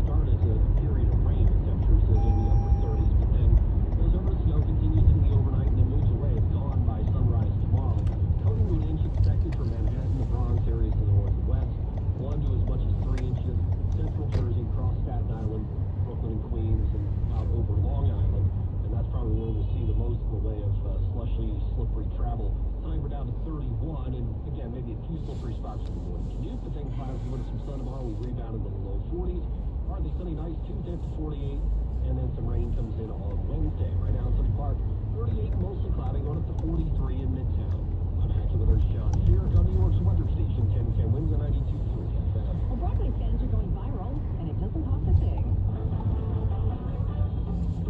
start as a period of rain with temperatures in the upper 30s. But then goes over to snow, continues into the overnight, and then moves away. It's gone by sunrise tomorrow. Coating to an inch expected for Manhattan, the Bronx areas to the north and west. 1 to as much as 3 inches. Central Jersey, across Staten Island, Brooklyn and Queens, and out over Long Island. And that's probably where we'll see the most in the way of slushy, slippery travel. Tonight we're down to 31, and again, maybe a few slippery spots for the morning commute, but then clouds with some sun tomorrow. We rebound into the low 40s. Partly sunny nights, Tuesday up to 48, and then some rain comes in on Wednesday. Right now in City Park, 38, mostly cloudy, going up to 43 in Midtown. I'm AccuWeather's John Ferrick on New York's weather station, 1010 Wins at 92.3 FM. Well, Broadway fans are going viral, and it doesn't cost a thing.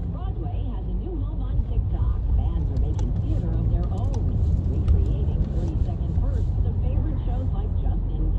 Broadway has a new home on TikTok. Fans are making theater of their own, recreating 30-second bursts of favorite shows like Just in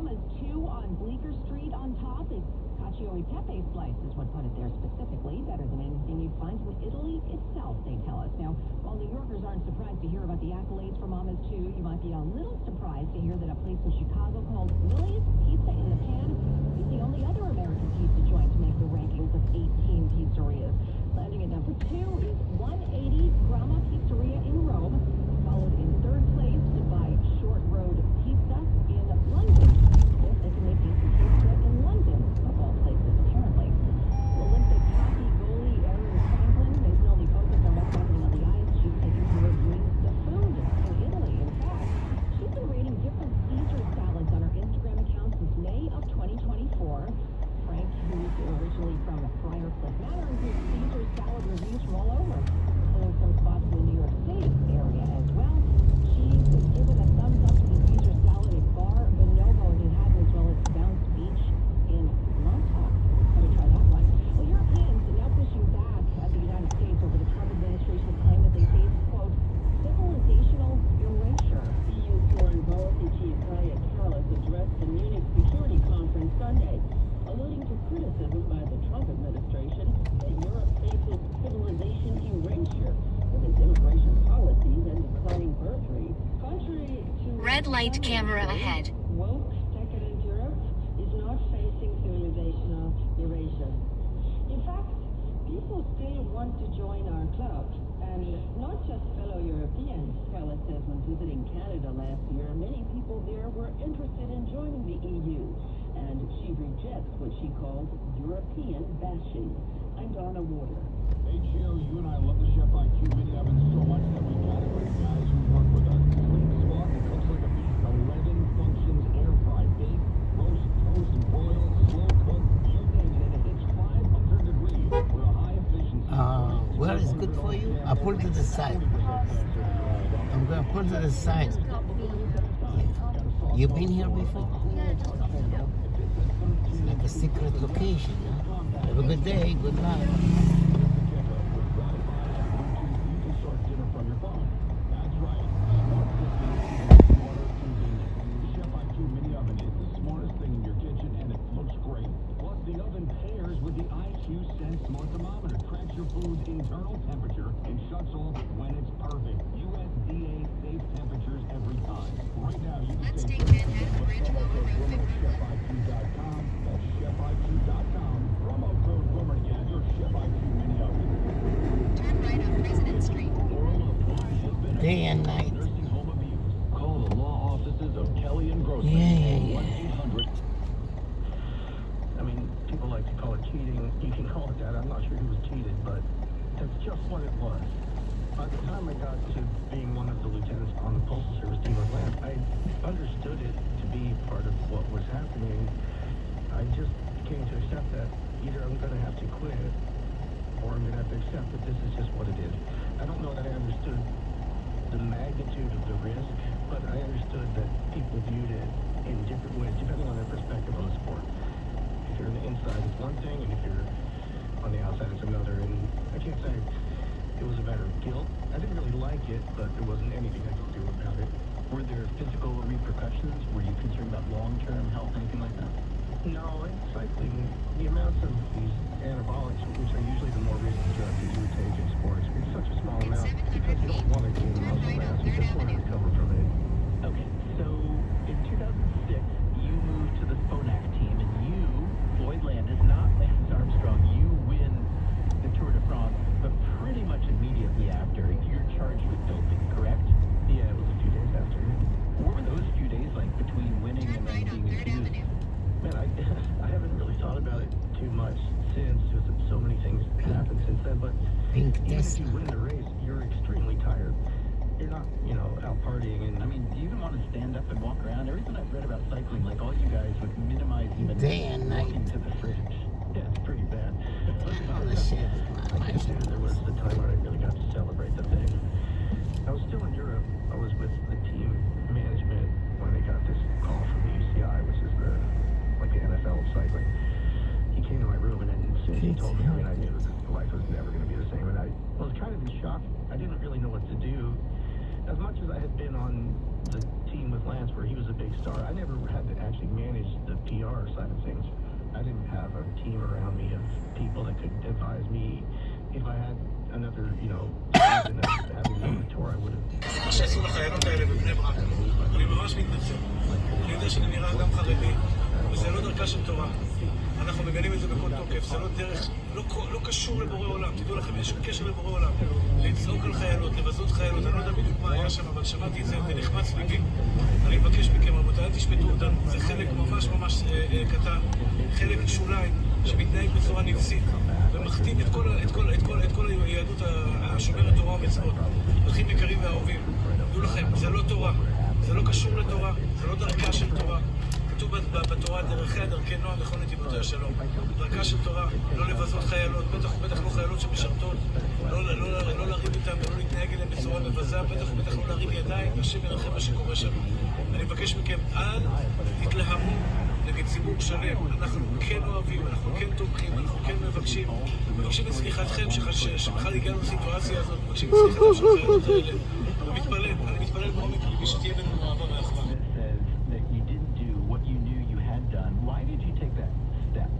Mama's 2 on Bleecker Street on top. It's cacio e pepe slice is what put it there specifically. Better than anything you'd find in Italy itself, they tell us. Now, while New Yorkers aren't surprised to hear about the accolades for Mama's 2, you might be a little surprised to hear that a place in Chicago called Millie's Pizza in the Pan is the only other American pizza joint to make the rankings of 18 pizzerias. Landing at number 2 is 180 Grama Pizzeria in Rome, followed in 3rd place by Short Road Pizza in London. Yes, they can make decent pizza in London, of all places, apparently. Olympic hockey goalie Erin Franklin isn't only focused on what's happening on the ice, she's taking her dreams to food in Italy. In fact, she's been rating different Caesar salads on her Instagram account since May of 2024. Frank, who's originally from Briarcliff Manor, includes Caesar salad reviews from all over, including some spots in the New York City area as well. She's given a thumbs up to the Caesar salad at Bar Bonobo in Manhattan, as well as Bounce Beach in Montauk. Gotta try that one. Well, Europeans are now pushing back at the United States over the Trump administration's claim that they face, quote, civilizational erasure. EU Foreign Policy Chief Kaja Kallas addressed the Munich Security Conference Sunday, alluding to criticism by the Trump administration that Europe faces civilization erasure with its immigration policies and declining birth rates. Contrary to Red light camera ahead. woke, decadent Europe is not facing civilizational erasure. In fact, people still want to join our club, and not just fellow Europeans. Kallas says when visiting Canada last year, many people there were interested in joining the EU, and she rejects what she calls European bashing. I'm Donna Water. Hey, Joe, you and I love the Chef IQ mini oven so much that we got it for the guys who work with us. Sleek spot that cooks like a beast. 11 functions, air fry, bake, roast, toast, and broil, slow cook, you name it, and it hits 500 degrees with a high efficiency. Well, it's good for you. I put it to the side. I'm gonna put it to the side. You been here before? It's like a secret location. Huh? Have a good day. Good night. The oven pairs with the IQ Sense Smart Thermometer. Tracks your food's internal temperature and shuts off when it's perfect. USDA safe temperatures every time. Right now, you can take Manhattan Bridge over ChefIQ.com. That's ChefIQ.com. Promo code Boomer to get your Chef IQ mini oven. Turn right on President Street. Day and night. Nursing home abuse. Call the law offices of Kelly and Grossman. Yeah. 1-800. I mean, people like to call it cheating. You can call it that. I'm not sure who was cheated, but that's just what it was. By the time I got to being one of the lieutenants on the Postal Service team with Lance, I understood it to be part of what was happening. I just came to accept that either I'm going to have to quit or I'm going to have to accept that this is just what it is. I don't know that I understood the magnitude of the risk, but I understood that people viewed it in different ways depending on their perspective on the sport. If you're on the inside, it's one thing, and if you're on the outside, it's another. And I can't say it was a matter of guilt. I didn't really like it, but there wasn't anything I could do about it. Were there physical repercussions? Were you concerned about long-term health, anything like that? No, in cycling, the amounts of these anabolics, which are usually the more risky drugs that you would take in sports, it's such a small amount because you don't want to gain muscle mass. You just want to recover from it. Okay, so in 2006, you moved to the Phonak team, and you, Floyd Landis, not Lance Armstrong, you win the Tour de France, but pretty much immediately after, you're charged with doping, correct? Yeah, it was a few days after. What were those few days like between winning and then being accused? Man, I haven't really thought about it too much since, because so many things happened since then, but even if you win the race, you're extremely tired. You're not, out partying and... I mean, do you even want to stand up and walk around? Everything I've read about cycling, like all you guys would minimize even Day and night. walking to the fridge. Yeah, it's pretty bad. Oh, the shit. There was the time when I really got to celebrate the thing. I was still in Europe. I was with the team management when they got this call from the UCI, which is the NFL of cycling. He came to my room and then as soon as he told me, I knew life was never going to be the same. And I was kind of in shock. I didn't really know what to do. As much as I had been on the team with Lance where he was a big star, I never had to actually manage HR side of things. I didn't have a team around me of people that could advise me. If I had another, season of having done the tour, I would have. מה שעשו לחיילות האלה בבני ברק, אני ממש מתנצל. אני יודע שאני נראה אדם חרדי, וזה לא דרכה של תורה. אנחנו מגנים את זה בכל תוקף, זה לא דרך, לא קשור לבורא עולם, תדעו לכם, יש קשר לבורא עולם. לצעוק על חיילות, לבזות חיילות, אני לא יודע בדיוק מה היה שם, אבל שמעתי את זה ונחמץ ליבי. אני מבקש מכם, רבותיי, אל תשפטו אותנו, זה חלק ממש קטן, חלק שוליים, שמתנהג בצורה נבזית, ומכתים את כל היהדות השומרת תורה ומצוות. אחים יקרים ואהובים, תדעו לכם, זה לא תורה, זה לא קשור לתורה, זה לא דרכה של תורה. כתוב בתורה, דרכיה דרכי נועם לכל נתיבותיה שלום. דרכה של תורה, לא לבזות חיילות, בטח לא חיילות שמשרתות, לא להרים איתם ולא להתנהג אליהם בצורה מבזה, בטח לא להרים ידיים, השם ירחם מה שקורה שם. אני מבקש מכם, אל תתלהמו נגד ציבור שלם. אנחנו כן אוהבים, אנחנו כן תומכים, אנחנו כן מבקשים את סליחתכם שבכלל הגענו לסיטואציה הזאת, מבקשים את סליחתם של חיילות האלה. אני מתפלל בעומק ליבי שתהיה בינינו אהבה ואחווה. Why did you take that step?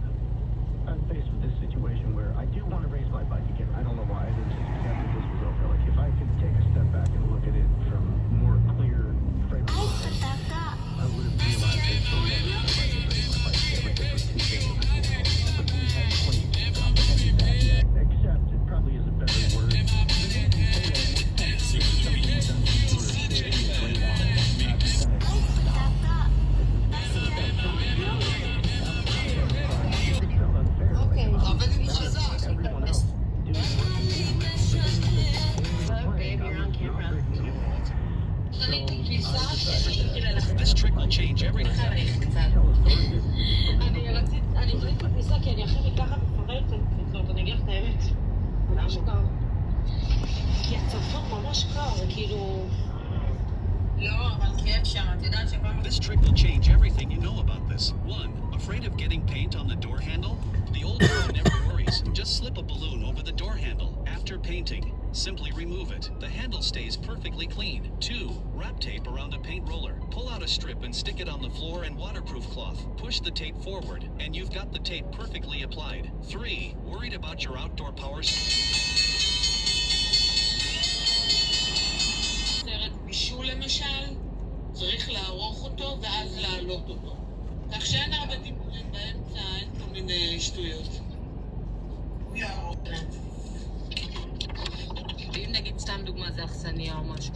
I'm faced with this situation where I do want to raise my bike again. I don't know why I didn't just accept that this was over. Like, if I could take a step back and look at it from more clear frame of mind, I would have realized that so never I could raise my bike again. Like, it was too dangerous. But we hadn't quite comprehended that yet. Accept, it probably is a better word. This trick will change everything. אני ראיתי בכניסה כי אני הכי ככה מפרצת, זאת אני אגיד לך את האמת. ממש קר. כי הצפון ממש קר, כאילו... לא, אבל כיף שם, את יודעת שפעם... This trick will change everything you know about this. 1. Afraid of getting paint on the door handle? The old girl never worries. Just slip a balloon over the door handle. After painting, simply remove it. The handle stays perfectly clean. 2. Wrap tape around a paint roller. Pull out a strip and stick it on the floor and waterproof cloth. Push the tape forward, and you've got the tape perfectly applied. 3. Worried about your outdoor powers? סרט בישול למשל, צריך לערוך אותו ואז להעלות אותו. כך שאין הרבה דיבורים באמצע, אין כל מיני שטויות. אם נגיד סתם דוגמה זה אכסניה או משהו.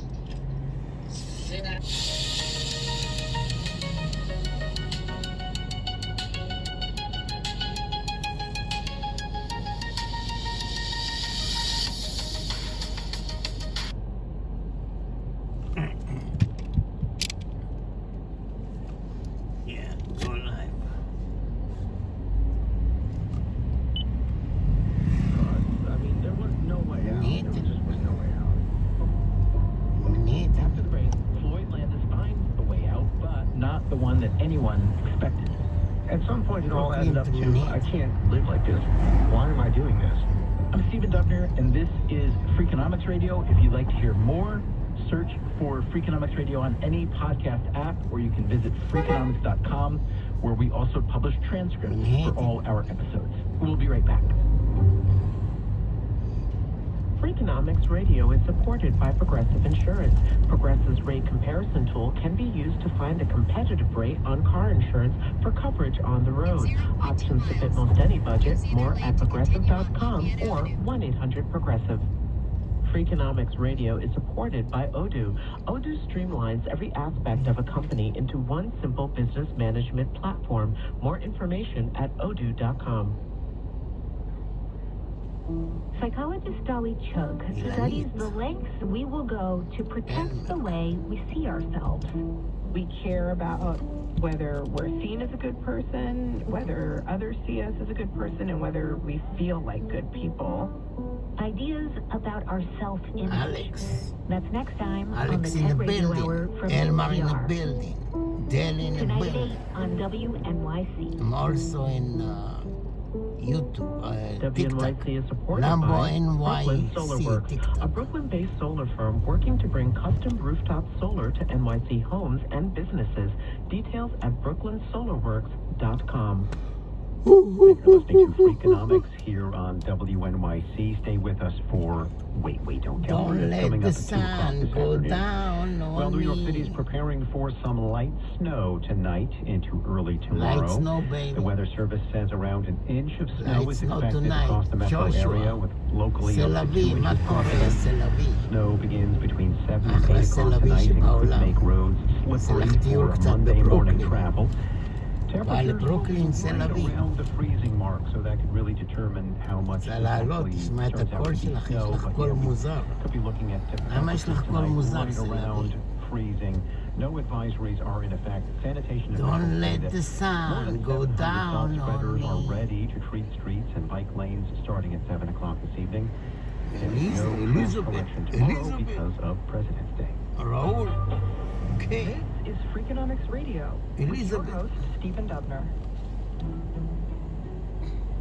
It all added up to, I can't live like this. Why am I doing this? I'm Stephen Dubner, and this is Freakonomics Radio. If you'd like to hear more, search for Freakonomics Radio on any podcast app, or you can visit Freakonomics.com, where we also publish transcripts for all our episodes. We'll be right back. Freakonomics Radio is supported by Progressive Insurance. Progressive's rate comparison tool can be used to find a competitive rate on car insurance for coverage on the road. Options to fit most any budget. More at Progressive.com or 1-800-PROGRESSIVE. Freakonomics Radio is supported by Odoo. Odoo streamlines every aspect of a company into one simple business management platform. More information at odoo.com. Psychologist Dolly Chug studies the lengths we will go to protect the way we see ourselves. We care about whether we're seen as a good person, whether others see us as a good person, and whether we feel like good people. Ideas about our self-image. Alex. That's next time on the Alex in TED the Radio building. Hour from Elmar in the NPR. building. Del in the Tonight at building. 8 on WNYC. I'm also in YouTube, WNYC is supported Lambo by Brooklyn NYC Solar Works, a Brooklyn-based solar firm working to bring custom rooftop solar to NYC homes and businesses. Details at brooklynsolarworks.com. freakonomics.com. You're listening to Freakonomics here on WNYC. Stay with us for Wait, Don't Tell. Don't let coming the up at 2 o'clock sun this go afternoon. down on Well, New York me. City is preparing for some light snow tonight into early tomorrow. Light snow, baby. The Weather Service says around an inch of snow Light is snow expected tonight. across the metro Joshua. area, with locally C'est up la to vie, 2 ma inches Korea, possible. c'est la vie. Snow begins between 7 and 8 אחרי c'est la o'clock vie tonight and could שבעולם. make roads slippery הלכתי for קצת Monday morning בברוקלין. travel. בא Temperatures לברוקלין, will c'est be la right vie. around the freezing mark, so that could really determine how much רוצה לעלות, exactly תשמע את turns out הקול to be שלך, יש snow, לך but קול yeah, we מוזר. could be looking at למה יש לך קול tonight מוזר, right זה la around vie. freezing. No advisories are in effect. Sanitation officials Don't say let that the sun more than go 700 down salt on spreaders are me. ready to treat streets and bike lanes starting at 7 o'clock this evening. There is no trash Elizabeth, collection tomorrow Elizabeth. because of President's Day. ראול, okay. This is Freakonomics Radio with your Elizabeth. host, Stephen Dubner.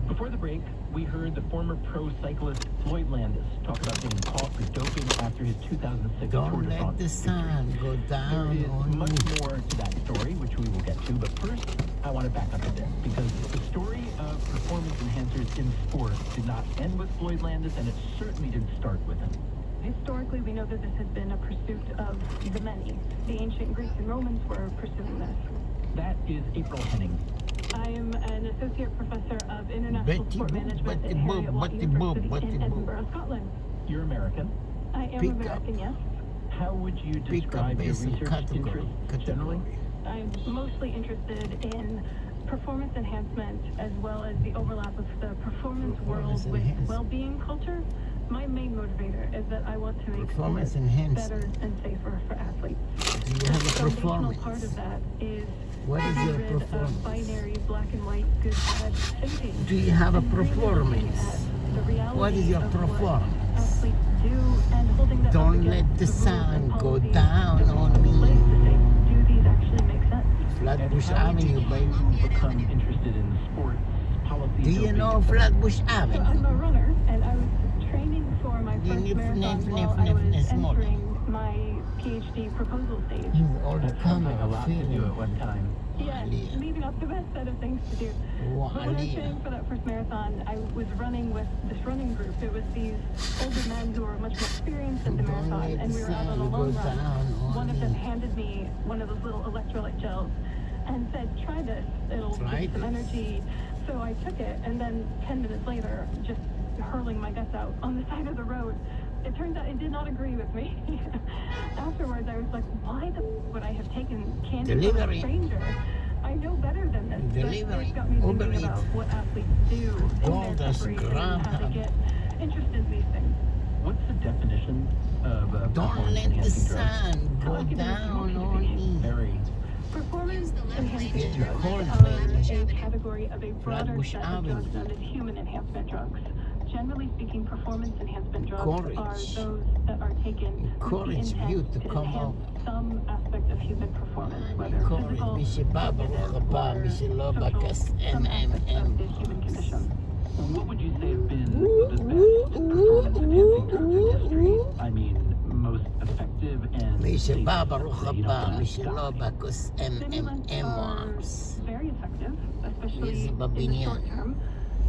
Before the break, we heard the former pro cyclist Floyd Landis talk about being caught for doping after his 2006 Tour Don't de let France the sun go down There is on much me. more to that story, which we will get to, but first, I want to back up a bit, because the story of performance enhancers in sport did not end with Floyd Landis, and it certainly didn't start with him. Historically, we know that this has been a pursuit of the many. The ancient Greeks and Romans were pursuing this. That is April Henning. I am an associate professor of international Betty sport boop, management Betty at boop, Harriet-Watt Betty boop, University Betty in boop. Edinburgh, Scotland. You're American. I am Pick American, yes. How would you Pick up describe your basic research category. interests generally? I'm mostly interested in performance enhancement as well as the overlap of the performance world with well-being culture. My main motivator is that I want to make Performance sport enhancement. better and safer for athletes. Do you have a The foundational performance? part of that is What is your getting rid of performance? binary black and white good bad thinking. Do you have a and really looking performance? at the reality What is your of what performance? athletes do and holding that up Don't against let the rules sun and go policies down that we on put in me. place to say, do these actually make sense? Flatbush Avenue, baby. Become interested in sports policy. Do you know Flatbush So Avenue? I'm a runner, and I was training for my first marathon while I was entering my PhD proposal stage. All the That sounds like a camera lot to do at one time. Yeah, maybe not the best set of things to do. But when I was training for that first marathon, I was running with this running group. It was these older men who were much more experienced at the marathon, and we were out on a long run. One of them handed me one of those little electrolyte gels and said, try this, it'll give you some energy. So I took it, and then 10 minutes later, just hurling my guts out on the side of the road. It turns out it did not agree with me. Afterwards, I was like, why the would I have taken candy from a Delivery. stranger? I know better than this. But Delivery. it's got me Uber thinking Eats. about what athletes do in Gold their as preparation and how they Graham. get interested in these things. What's the definition of Don't let the sun go I'll give you down some on me. Very. Performance enhancing Get your drugs cold, are baby. a category of a broader Flatbush set of Avenue. drugs known as human enhancement drugs. Generally speaking, performance enhancement drugs Courage. are those that are taken with the Encourage you intent to to come enhance out. some aspect of human performance, whether Courage. physical, מי שבא ברוך הבא, מי שלא בא כס-MMM. the human condition. What would you say have been the best performance enhancing drugs in history? I mean, most effective and מי שבא safe ברוך that you don't הבא, wanna מי die. שלא בא כוס-MMM. Very effective, especially איזה in the בבניין. short term.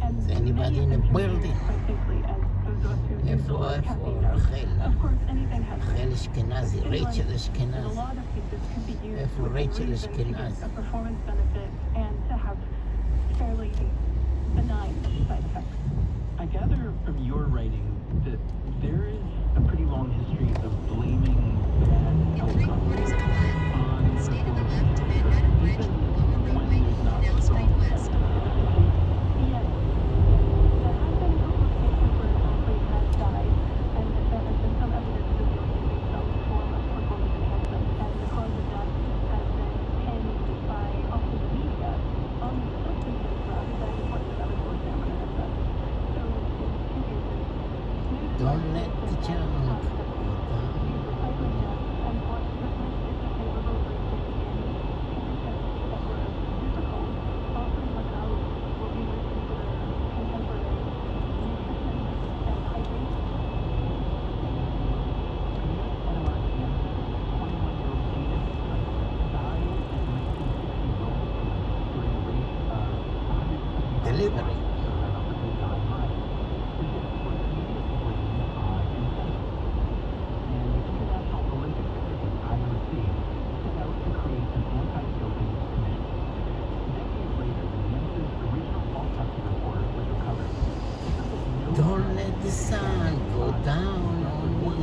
And Is anybody in the building? quite safely as those of us who use the איפה, word איפה, caffeine know. רחל? Of course, anything has רחל אשכנזי, In רייצ'ל in a אשכנזי. lot of cases can be used איפה with רייצ'ל reason to get אשכנזי? a performance benefit and to have fairly benign side effects. I gather from your writing that there is a pretty long history of blaming bad outcomes on performance enhancing drugs, even when there's not strong evidence. Yes. There have been a couple of cases where an athlete has died, and that there has been some evidence that there was some form of performance enhancement, and the cause of death has been pinned by often the media on the substance of drugs and what the medical examiner has said. So in two cases, Don't let the junk go down. recycling deaths and what witnessed is that they were both delivery. Don't let the sun go down on me.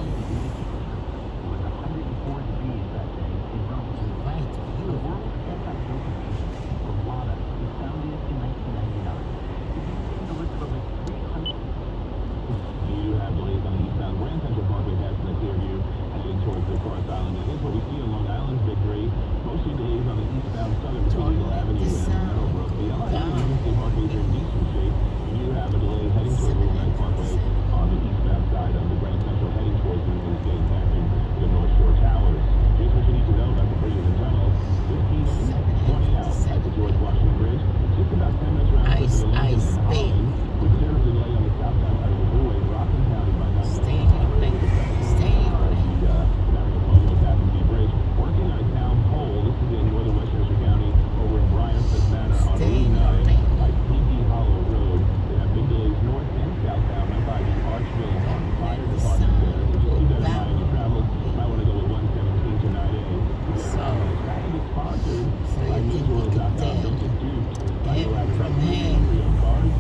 Invite you. You have delays on the eastbound Grand Central Parkway past the Clearview, heading towards the Cross Island. And here's what we see on Long Island Victory. Mostly delays on the eastbound Southern between Eagle Avenue and Meadowbrook. The LIE Parkways are in decent shape. You have a delay heading towards Little Neck Parkway on the eastbound side of the Grand Central, heading towards the Union State passing the North Shore Towers. Here's what you need to know about the bridges and tunnels. 15 in, 20 out at the George Washington Bridge. Just about 10 minutes around the Ice, Spain. with considerable delay on the southbound side of the Blueway, Rockland County by 9 Stay in your lane. Stay in your lane. Bridge. Working on a town pole. This is in northern Westchester County over in Bryanston Manor on Stay in Route your 9 lane. by Sleepy Hollow Road. They have big delays north and southbound and by the Archville Fire Department there. So just keep that in mind in your travels. You might want to go with 117 to 9A. Traffic is sponsored by newsworld.com. Don't get duped by no advertising.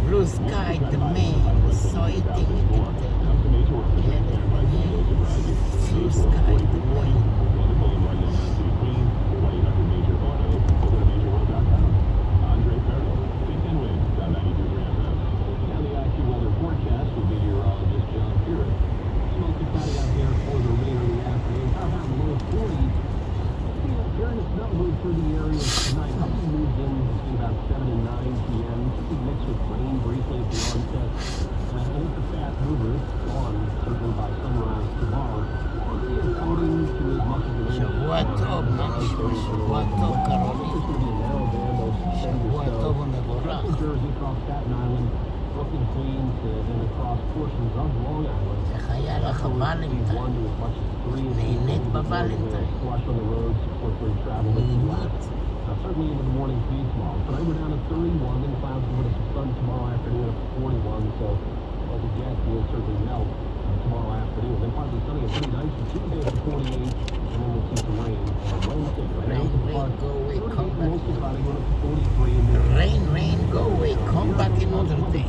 Blue sky, the man. So you think you can take. Come to Major World. Blue sky, the man. Through the area tonight, probably moves in between about 7 and 9 p.m. Just a mix with rain briefly at the onset. And it's a fast mover. It's on certainly by sunrise tomorrow. It's floating to as much as it is. שבוע טוב, ממש שבוע טוב, קרולי. שבוע טוב ומבורך. Jersey across Staten Island, Brooklyn, Queens, and across portions of Long Island. איך היה לך ולנטיין? נהנית בוולנטיין? נהנית. Certainly into the morning feed tomorrow. Tonight we're down to 31, then clouds with us some sun tomorrow afternoon up to 41, so what we get will certainly melt tomorrow afternoon. Then partly sunny and pretty nice for Tuesday up to 48, and then we'll see some rain on Wednesday. Rain, go away, come back. Mostly cloudy, going up to 43. And Rain, go away, come back another day.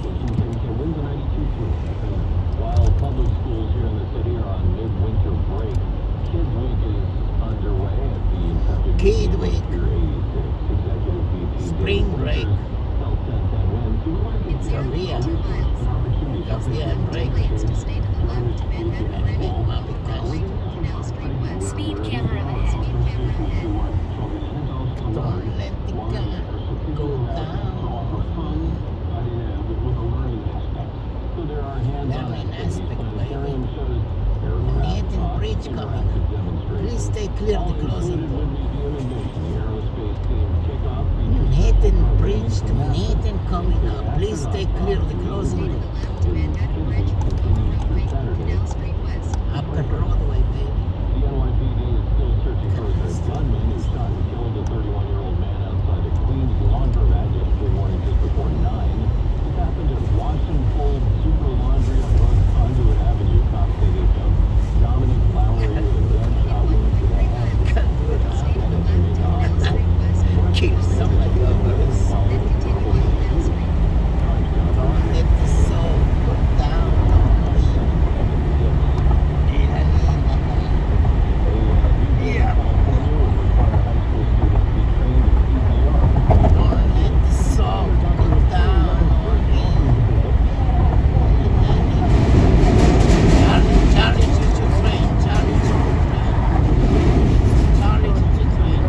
Winds of 92 While public schools here in the city are on midwinter break, Kids Week is underway at the Kentucky Kid Week. Executive VP Spring break. Health 1010 wins. Korea. Korea break. Speed camera on. Don't let the gun go down. Learning aspect, baby. Manhattan Bridge coming. Please stay clear the closing door. Manhattan Bridge to Manhattan coming up. Please stay clear the closing door. Upper Broadway, baby. The NYPD is still searching for the gunman who shot and killed a 31-year-old man outside the Queens laundromat yesterday morning just before 9. This happened at Washington Fold Super Laundry on Conduit Avenue. Cops say they found Dominic Lowry with a gunshot wound to the head. Kill somebody over us. Don't let the soul go down on me. Yeah. Don't let the soul go down on me. Charlie, to train. Charlie, to train.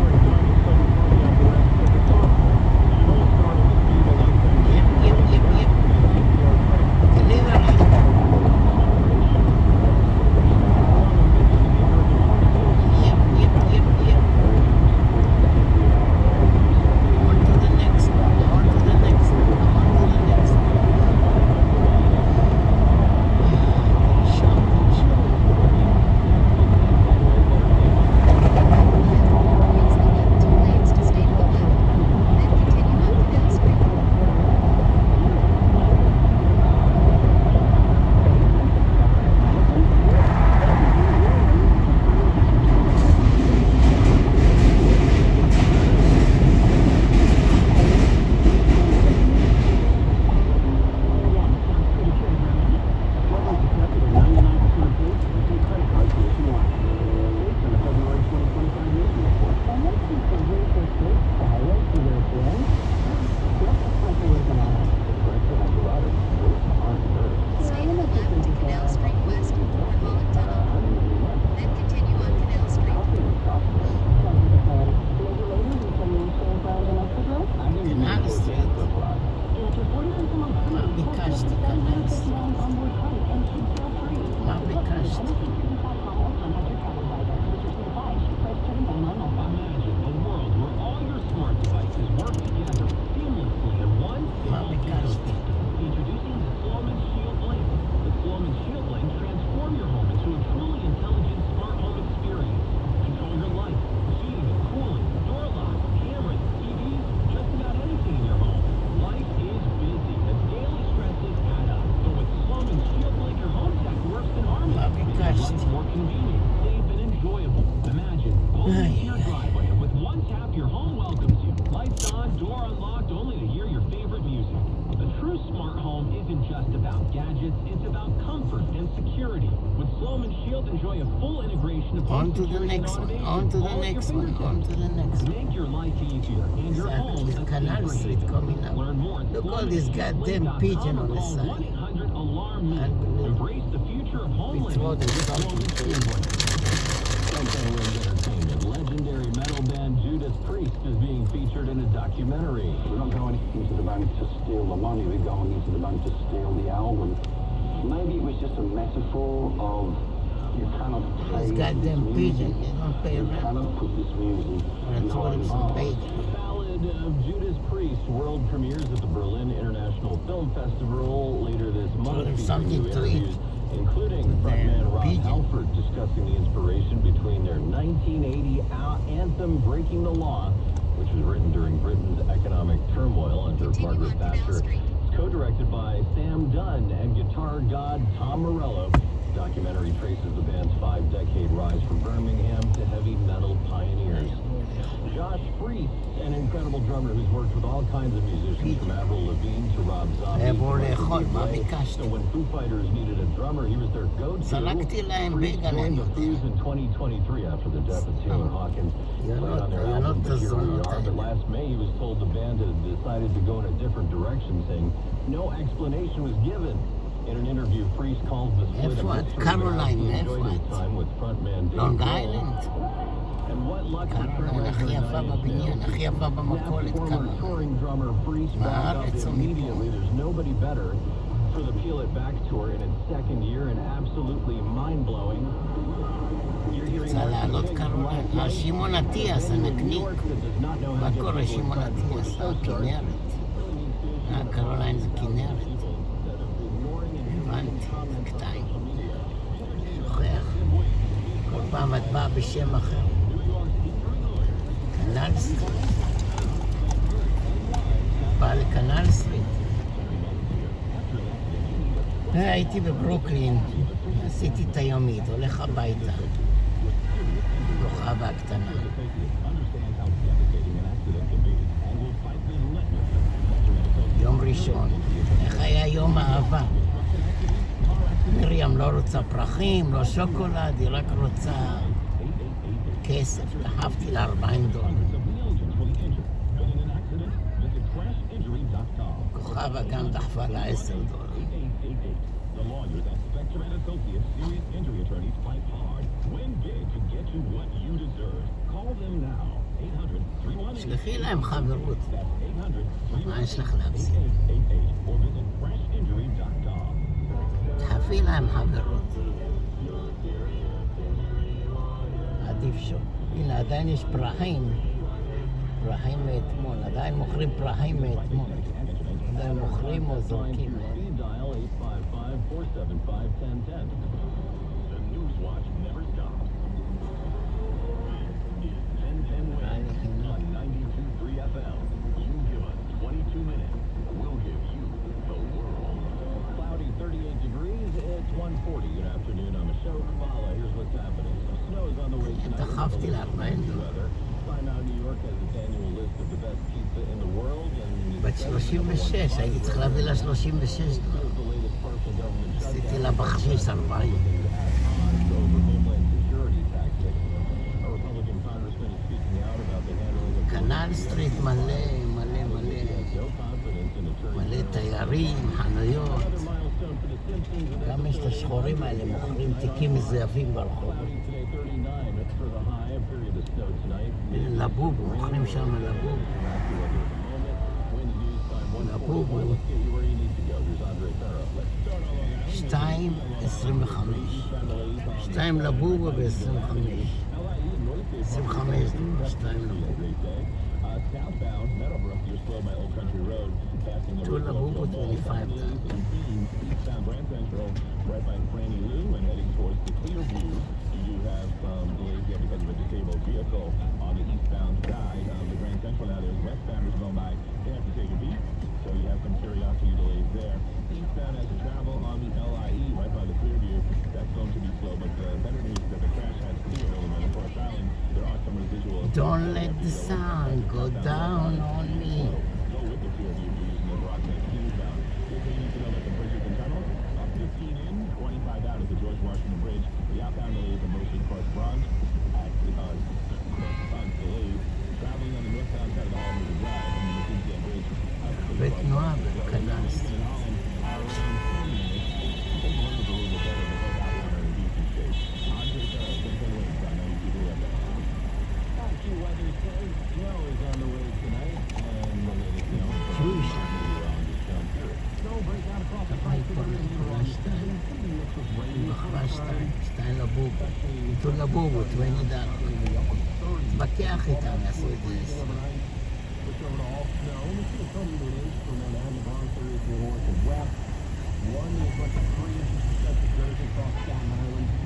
More unlocked only to hear your favorite music. A true smart home isn't just about gadgets, it's about comfort and security. With Sloan & Shield, enjoy a full integration of home security and automation. On to the next one. Make your life easier and your home a Canal safer Street haven. coming up. Learn more at Look all this goddamn pigeon on the side. 1-800-ALARM-ME. Embrace the future of home living with Sloan & Shield. Entertainment. Legendary metal band Judas Priest is being featured in a documentary. We're not going into the bank to steal the money, we're going into the bank to steal the album. Maybe it was just a metaphor of you cannot pay This goddamn this pigeon, music. they don't pay You rent. cannot put this music in That's what our it's hearts. paid. The Ballad of Judas Priest world premieres at the Berlin International Film Festival later this month. There's featuring something new to interviews, including frontman Rob Halford discussing the inspiration between their 1980 anthem "Breaking the Law," which was written during Britain's economic turmoil under Margaret Thatcher. It's co-directed by Sam Dunn and guitar god Tom Morello. The documentary traces the band's 5-decade rise from Birmingham to heavy metal pioneers. Josh Freese, an incredible drummer who's worked with all kinds of musicians from Avril Lavigne to Rob Zombie. So when Foo Fighters needed a drummer, he was their go-to. Freese joined the Foos in 2023 after the death of Taylor Hawkins. Played on their album "But Here We Are," but last May he was told the band had decided to go in a different direction, saying no explanation was given. In an interview, Freese calls the split a mystery, Caroline, but he enjoyed his time with frontman Dave Long Grohl. Island. And what luck for קרוליין הכי יפה בבניין, הכי יפה במכולת, former touring drummer Freese back up immediately. There's nobody better for the Peel It Back tour in its second year and absolutely mind-blowing. רוצה לעלות קרוליין, שמעון אטיאס הנקניק, מה קורה שמעון אטיאס, הכנרת, קרוליין זה כנרת, הבנתי, זה קטעים, שוכח, כל פעם את באה בשם אחר, קנל סטריט, באה לקנל סטריט, הייתי בברוקלין, עשיתי את היומית, הולך הביתה, כוכבה הקטנה. יום ראשון, איך היה יום האהבה? מרים לא רוצה פרחים, לא שוקולד, היא רק רוצה כסף, דחפתי לה $40. כוכבה גם דחפה לה $10. The lawyers at Spector and Associates serious injury attorneys fight hard. Win big to get you what you deserve. Call them now. 800-318. שלחי להם חברות. מה יש לך להפסיד? Or visit crashinjury.com. תחפי להם חברות. עדיף שוב. הנה, עדיין יש פרחים. פרחים מאתמול. עדיין מוכרים פרחים מאתמול. עדיין מוכרים או זורקים. Dial 855-475-1010. The News Watch never stops. This is 1010 Wins on 92.3 FM. You give us 22 minutes, we'll give you the world. Cloudy 38 degrees, it's 1:40. Good afternoon, I'm Ashok Bala. Here's what's happening. Some snow is on the way tonight. דחפתי לה $40. Time Out New York has its annual list of the best pizza in the world. בת 36, הייתי צריך להביא לה $36. עשיתי לה בחשיש 40. קנל סטריט מלא, מלא, מלא. מלא תיירים, חנויות. גם יש את השחורים האלה, מוכרים תיקים מזויפים ברחוב. לבוב, מוכרים שם לבוב. לבוב. 2.25. 2 לבובה ב-25. 25 דולר, 2 לבובה. 2 לבובות ו-5 דולר. Right by Franny Lou and heading towards the Clearview. You do have some delays there because of a disabled vehicle on the eastbound side of the Grand Central. Now there's westbounders going by. They have to take a beat, so you have some curiosity delays there. Eastbound has to travel on the LIE right by the Clearview. That's going to be slow, but the better news is that the crash has cleared over on Forest Island. There are some residual. Don't let the sun go down on me. בתנועה וכנס. בחרה שתיים לבוב, איתו לבובות, ואני דעת. תתווכח איתם, יעשו את זה עשר.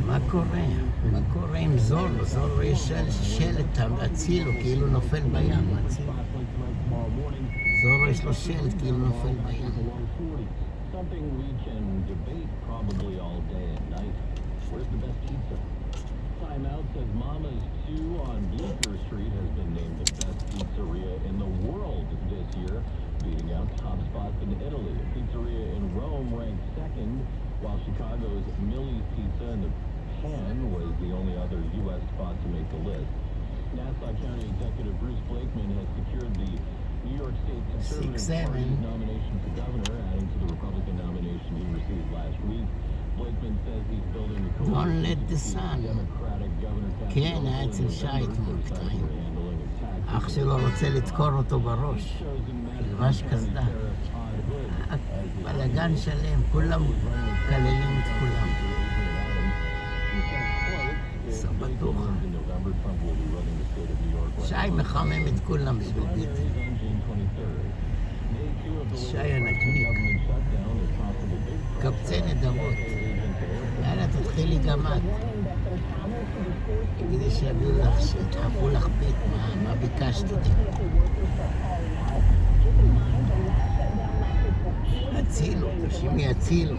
מה קורה? מה קורה עם זורו? זורו יש שלט, הצילו, כאילו נופל בים, הצילו. זורו יש לו שלט, כאילו נופל בים. Something we can debate probably all day and night. Where's the best pizza? Time Out says Mama's 2 on Bleecker Street has been named the best pizzeria in the world this year, beating out top spots in Italy. A pizzeria in Rome ranked second, while Chicago's Millie's Pizza in the Pan was the only other U.S. spot to make the list. Nassau County Executive Bruce Blakeman has secured the New York State Conservative Party's nomination for governor, adding to the Republican nomination he received last week. Blakeman says he's building the coalition Democratic governor. כן, היה אצל שי אתמול קטעים. אח שלו רוצה לדקור אותו בראש. לבש קסדה. בלגן שלם, כולם כללים את כולם. סבתוחה. שי מחמם את כולם בשביל ביטל. שי הנקניק. קבצי נדבות. יאללה, תתחילי גם את. כדי שיביאו לך, שתחפו לך בית, מה ביקשת אותי. הצילו, תשימי הצילו.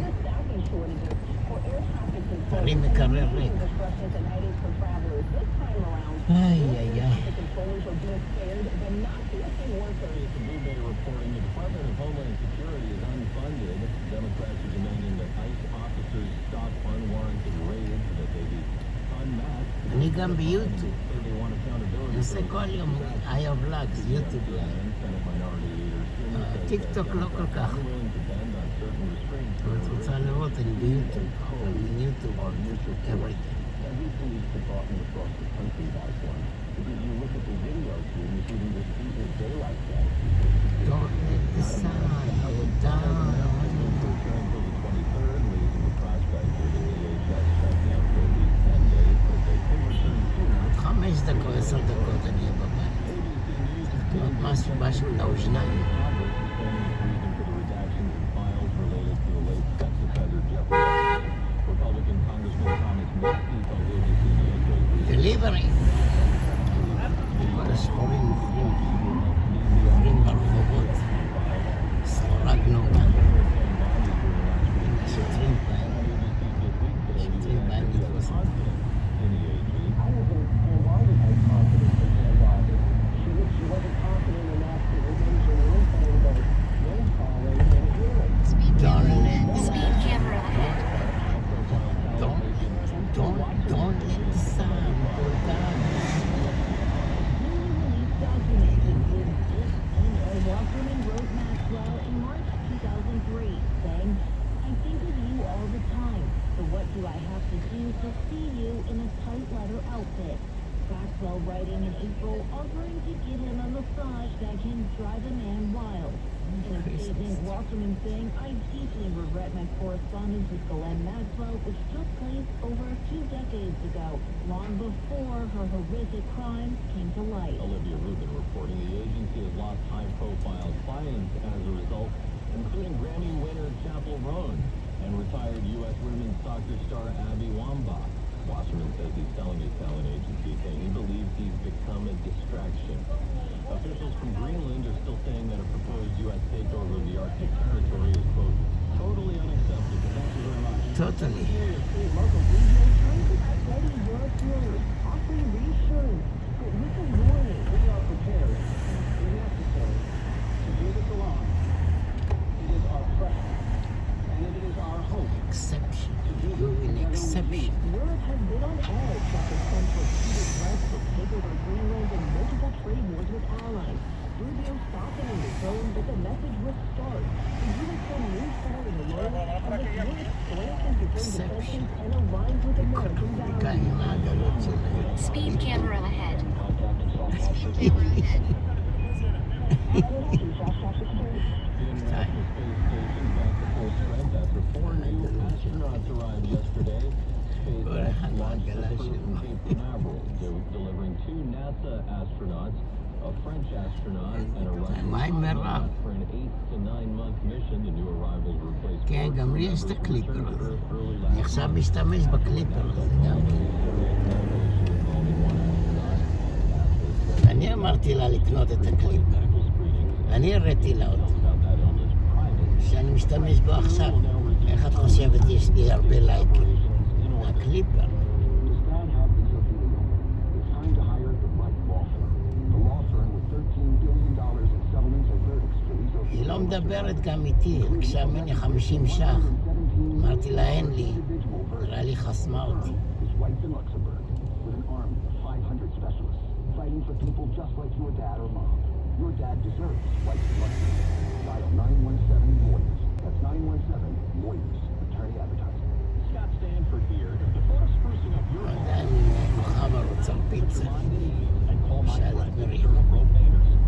תרים מקרר ריק. איי, איי, איי. אני גם ביוטיוב. אני עושה כל יום AYAVLOGZ, יוטיוב. טיק טוק לא כל כך. את רוצה לראות, אני ביוטיוב. אני ביוטיוב, everything. Don't let the sun go down. 5 דקות, 10 דקות אני אהיה בבית. משהו לאוזניים. דליברי. כל השחורים מוכרים ברחובות. סחורה גנובה. שוטרים באים לתפוס אותם. Don't let the sun go down. Wasserman wrote Maxwell in March 2003, saying, "I think of you all the time, so what do I have to do to see you in a tight leather outfit?" Maxwell writing in April, offering to give him a massage that can drive a man wild. In a statement, Wasserman saying, "I deeply regret my correspondence with Ghislaine Maxwell, which took place over 2 decades ago, long before her horrific crimes came to light." Olivia Rubin reporting the agency has lost high-profile clients as a result, including Grammy winner Chapel Roan and retired U.S. women's soccer star Abby Wambach. Wasserman says he's selling his talent agency, saying he believes he's become a distraction. Officials from Greenland are still saying that a proposed U.S. takeover of the Arctic territory is, quote, totally unacceptable. Thank you very much. Totally. Offering reassurance, with a warning. We are prepared, if necessary, to do this alone. It is our preference, and it is our hope. Exception. You're an exception. Europe has been on edge after Trump repeated threats to take over Greenland and multiple trade wars with allies. Rubio softening the tone, but the message was Exception. כאן עם העגלות שלהם. Speed camera ahead. כל אחד מהעגלה שלו. delivering two NASA astronauts, a French astronaut, and a Russian מה עם מירב? for an 8 to 9 month mission. The new arrivals replaced כן, גם לי יש את הקליפר הזה. אני עכשיו משתמש בקליפר הזה גם כן. אני אמרתי לה לקנות את הקליפר. אני הראיתי לה אותו. שאני משתמש בו עכשיו. איך את חושבת יש לי הרבה לייקים? הקליפר. היא לא מדברת גם איתי, ביקשה ממני 50 ש"ח. אמרתי לה אין לי, נראה לי חסמה אותי. Fighting for people just like your dad or mom. Your dad deserves white and luxury. Dial 917 Lawyers. That's 917 Lawyers. Attorney advertising. Scott Stanford here. The thought of sprucing up your home. אני מחבר רוצה פיצה. שאלת מרים.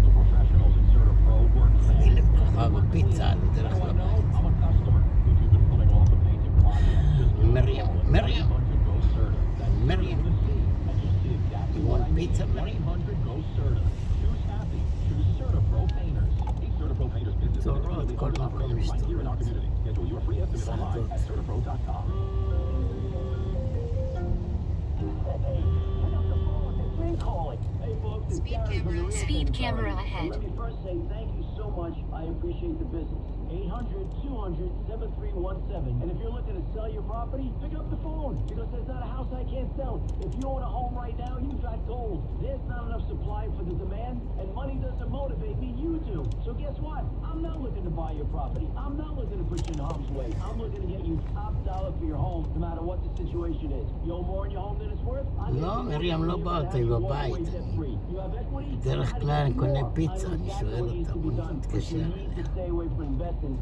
The professionals at Certa Pro work אני לכוכב הפיצה על דרך לבית. I'm a customer. If you've been putting off a painted project, מרים. You want pizza, Miriam? צורות, כל מקום יש צורות. Speed camera ahead. Let me first say thank you so much. I appreciate the business. 800-200-7317. And if you're looking to sell your property, pick up the phone because there's not a house I can't sell. If you own a home right now, you've got gold. There's not enough supply for the demand, and money doesn't motivate me. You do. So guess what? I'm not looking to buy your property. I'm not looking to put you in harm's way. I'm looking to get you top dollar for your home, no matter what the situation is. You own more in your home than it's worth? לא, מרים לא באה אותי בבית. בדרך כלל אני קונה פיצה, אני שואל אותה, בוא נתקשר אליה.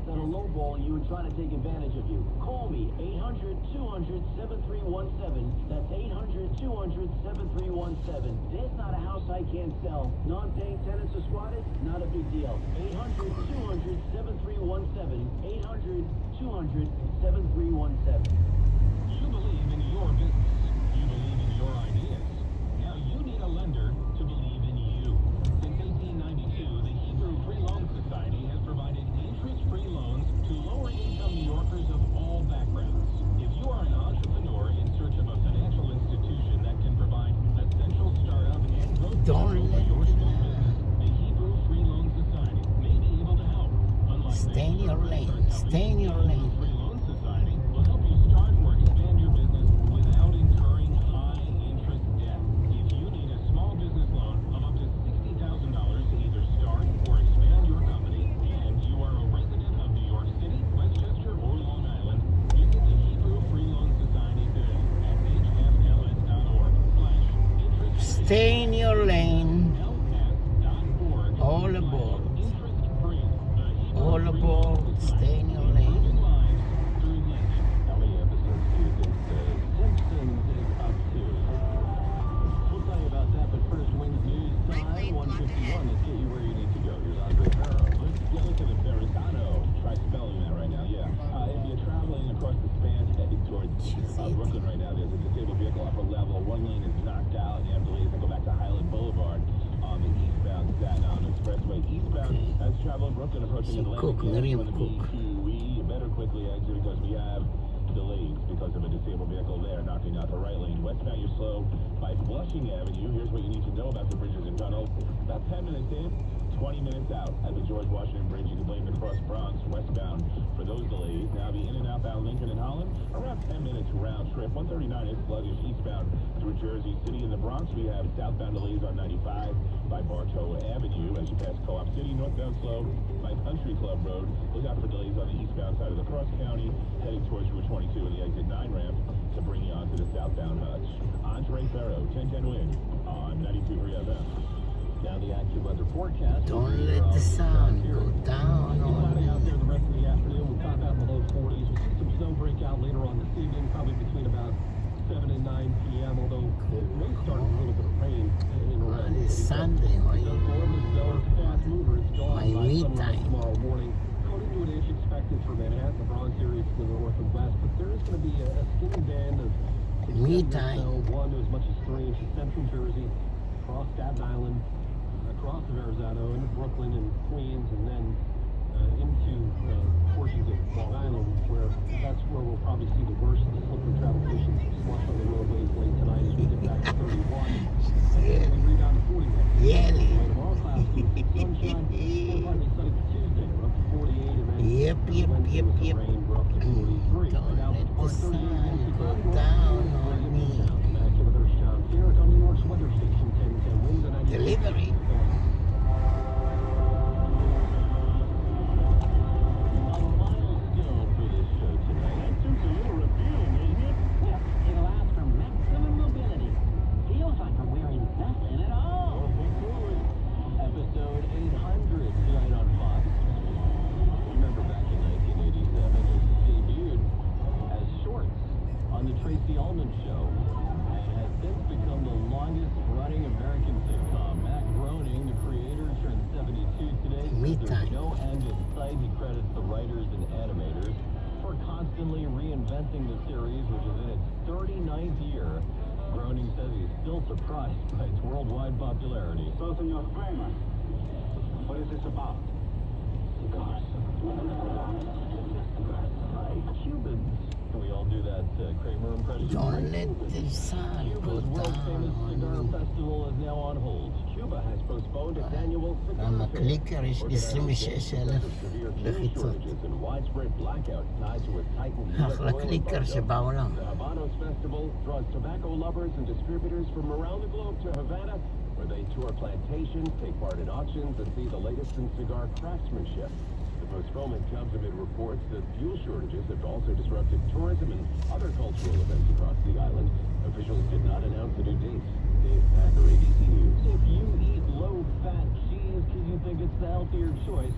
That'll lowball you and try to take advantage of you. Call me, 800-200-7317. That's 800-200-7317. There's not a house I can't sell. Non-paying tenants or squatters? Not a big deal. 800-200-7317. 800-200-7317. You believe in your business. You believe in your ideas. Now you need a lender to believe in you. Since 1892, the Hebrew Free Loan Society has provided interest-free loans to lower-income New Yorkers of all backgrounds. If you are an entrepreneur in search of a financial institution that can provide essential startup and growth capital for your small business, the Hebrew Free Loan Society may be able to help. Stay in your lane. Stay in your lane. Free Loan Society will help you start or expand your business without incurring high-interest debt. If you need a small business loan of up to $60,000 to either start or expand your company, and you are a resident of New York City, Westchester, or Long Island, visit the Hebrew Free Loan Society today at hfls.org/interest. Stay in your lane. All aboard. All aboard. Stay in your lane. We'll tell you about that, but first, Wings News time, 151. Let's get you where you need to go. Here's Andre Ferro. Let's get to the Verrazano. Try spelling that right now, yeah. If you're traveling across the span heading towards Brooklyn right now, there's a disabled vehicle upper level. One lane is knocked out, and you have delays to go back to Highland Boulevard on the eastbound Staten Island Expressway. Eastbound, as you travel in Brooklyn, approaching Atlantic, Miriam Cook. you better quickly exit because we have delays because of a disabled vehicle there knocking out the right lane. Westbound, you're slow by Flushing Avenue. Here's what you need to know about the bridges and tunnels. About 10 minutes in, 20 minutes out at the George Washington Bridge. You can blame the Cross Bronx westbound for those delays. Now the in and outbound Lincoln and Holland, around 10 minutes round trip. 139 is sluggish eastbound through Jersey City. In the Bronx, we have southbound delays on 95 by Bartow Avenue as you pass Co-op City. Northbound slow by Country Club Road. Look out for delays on the eastbound side of the Cross County, heading towards Route 22 and the exit 9 ramp to bring you onto the southbound Hutch. Andre Ferro, 1010 win on 92.3 FM. Now the active weather forecast. Don't let the sun go down on Out there the rest of the afternoon. We'll top out below time. Tomorrow morning. Coating to an inch expected for Manhattan, the Bronx area to the north and west, but there is going to be a skinny band of Me time. snow, 1 to as much as 3 inches central Jersey, across Staten Island, across the Verrazano, into Brooklyn and Queens, and then into portions of Long Island, where that's where we'll probably see the worst of the slip and travel conditions, slush on the roadways late tonight as we get back to 31, and we rebound to 41. Yeah. Tomorrow, clouds, sunshine, and partly sunny for Tuesday, we're up to 48, and then Yep. rain, we're up to 43. Don't Now, let the our 38 sun go Chicago, down on me. back to the first John Garrett on New York's weather station, 1010 winds and 90. Delivery. It'll ask for maximum mobility. Feels like I'm wearing nothing at all. Episode 800 tonight on Fox. Remember back in 1987, it debuted as shorts on the Tracy Ullman Show and has since become the longest-running American sitcom. Matt Groening, the creator, turned 72 today. There's no end in sight. He credits the writers and animators for constantly reinventing the series, which is in its 39th year. Groening says he's still surprised by its worldwide popularity. So, Senor Kramer, what is this about? Cigars. Right, Cubans. Can we all do that Kramer impression? Don't let the sun go Cuba's world-famous cigar down. festival is now on hold. Cuba has postponed its annual cigar למה fair. קליקר יש 26,000 לחיצות. And widespread blackout tied to a tightened אחלה קליקר שבעולם. The Habanos Festival draws tobacco lovers and distributors from around the globe to Havana, where they tour plantations, take part in auctions, and see the latest in cigar craftsmanship. The postponement comes amid reports that fuel shortages have also disrupted tourism and other cultural events across the island. Officials did not announce a new date. Dave Packer, ABC News. If you eat low-fat cheese because you think it's the healthier choice,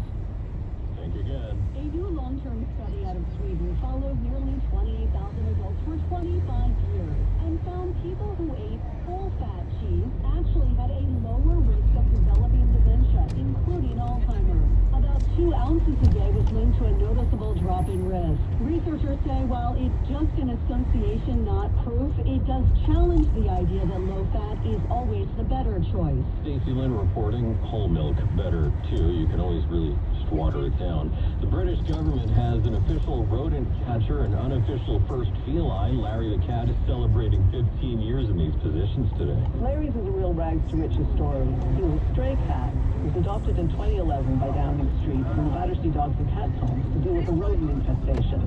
think again. A new long-term study out of Sweden followed nearly 28,000 adults for 25 years and found people who ate full-fat cheese actually had a lower risk of developing dementia, including Alzheimer's. About 2 ounces a day was linked to a noticeable drop in risk. Researchers say while it's just an association, not proof, it does challenge the idea that low-fat is always the better choice. Stacey Lynn reporting whole milk better too. You can always really just water it down. The British government has an official rodent catcher and unofficial first feline. Larry the cat is celebrating 15 years in these positions today. Larry's is a real rags to riches story. He was a stray cat. He was adopted in 2011 by Downing Street from the Battersea Dogs and Cats homes to deal with a rodent infestation.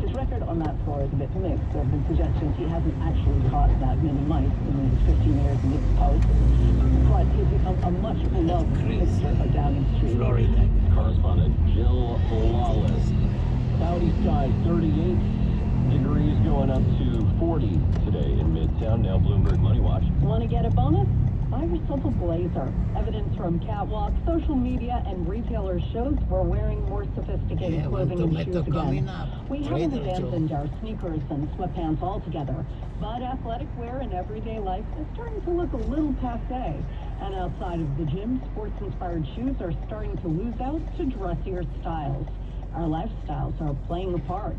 His record on that score is a bit mixed. There have been suggestions he hasn't actually caught that many mice in his 15 years in this post, but he's become a much beloved fixture of Downing Street. Florida. Correspondent Jill Lawless. Cloudy skies, 38 degrees going up to 40 today in Midtown. Now Bloomberg Money Watch. Want to get a bonus? Buy yourself a blazer. Evidence from catwalks, social media, and retailers shows we're wearing more sophisticated clothing and shoes again. We haven't abandoned our sneakers and sweatpants altogether, but athletic wear in everyday life is starting to look a little passé. And outside of the gym, sports-inspired shoes are starting to lose out to dressier styles. Our lifestyles are playing a part.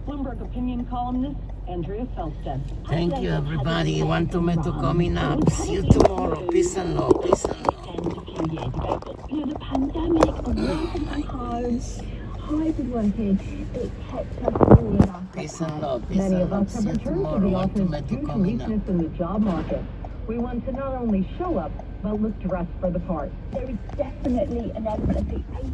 Bloomberg opinion columnist Andrea Felstead. Thank you, everybody. One tomato coming up. See you tomorrow. Peace and love. Peace and love. The pandemic, a lot of times, hybrid working, it kept us really in our Peace and love. Peace Many and of love. us have See you returned to tomorrow. the One office tomato due to coming up. weakness in the job market. We want to not only show up, but look dressed for the part. There is definitely an inevitability.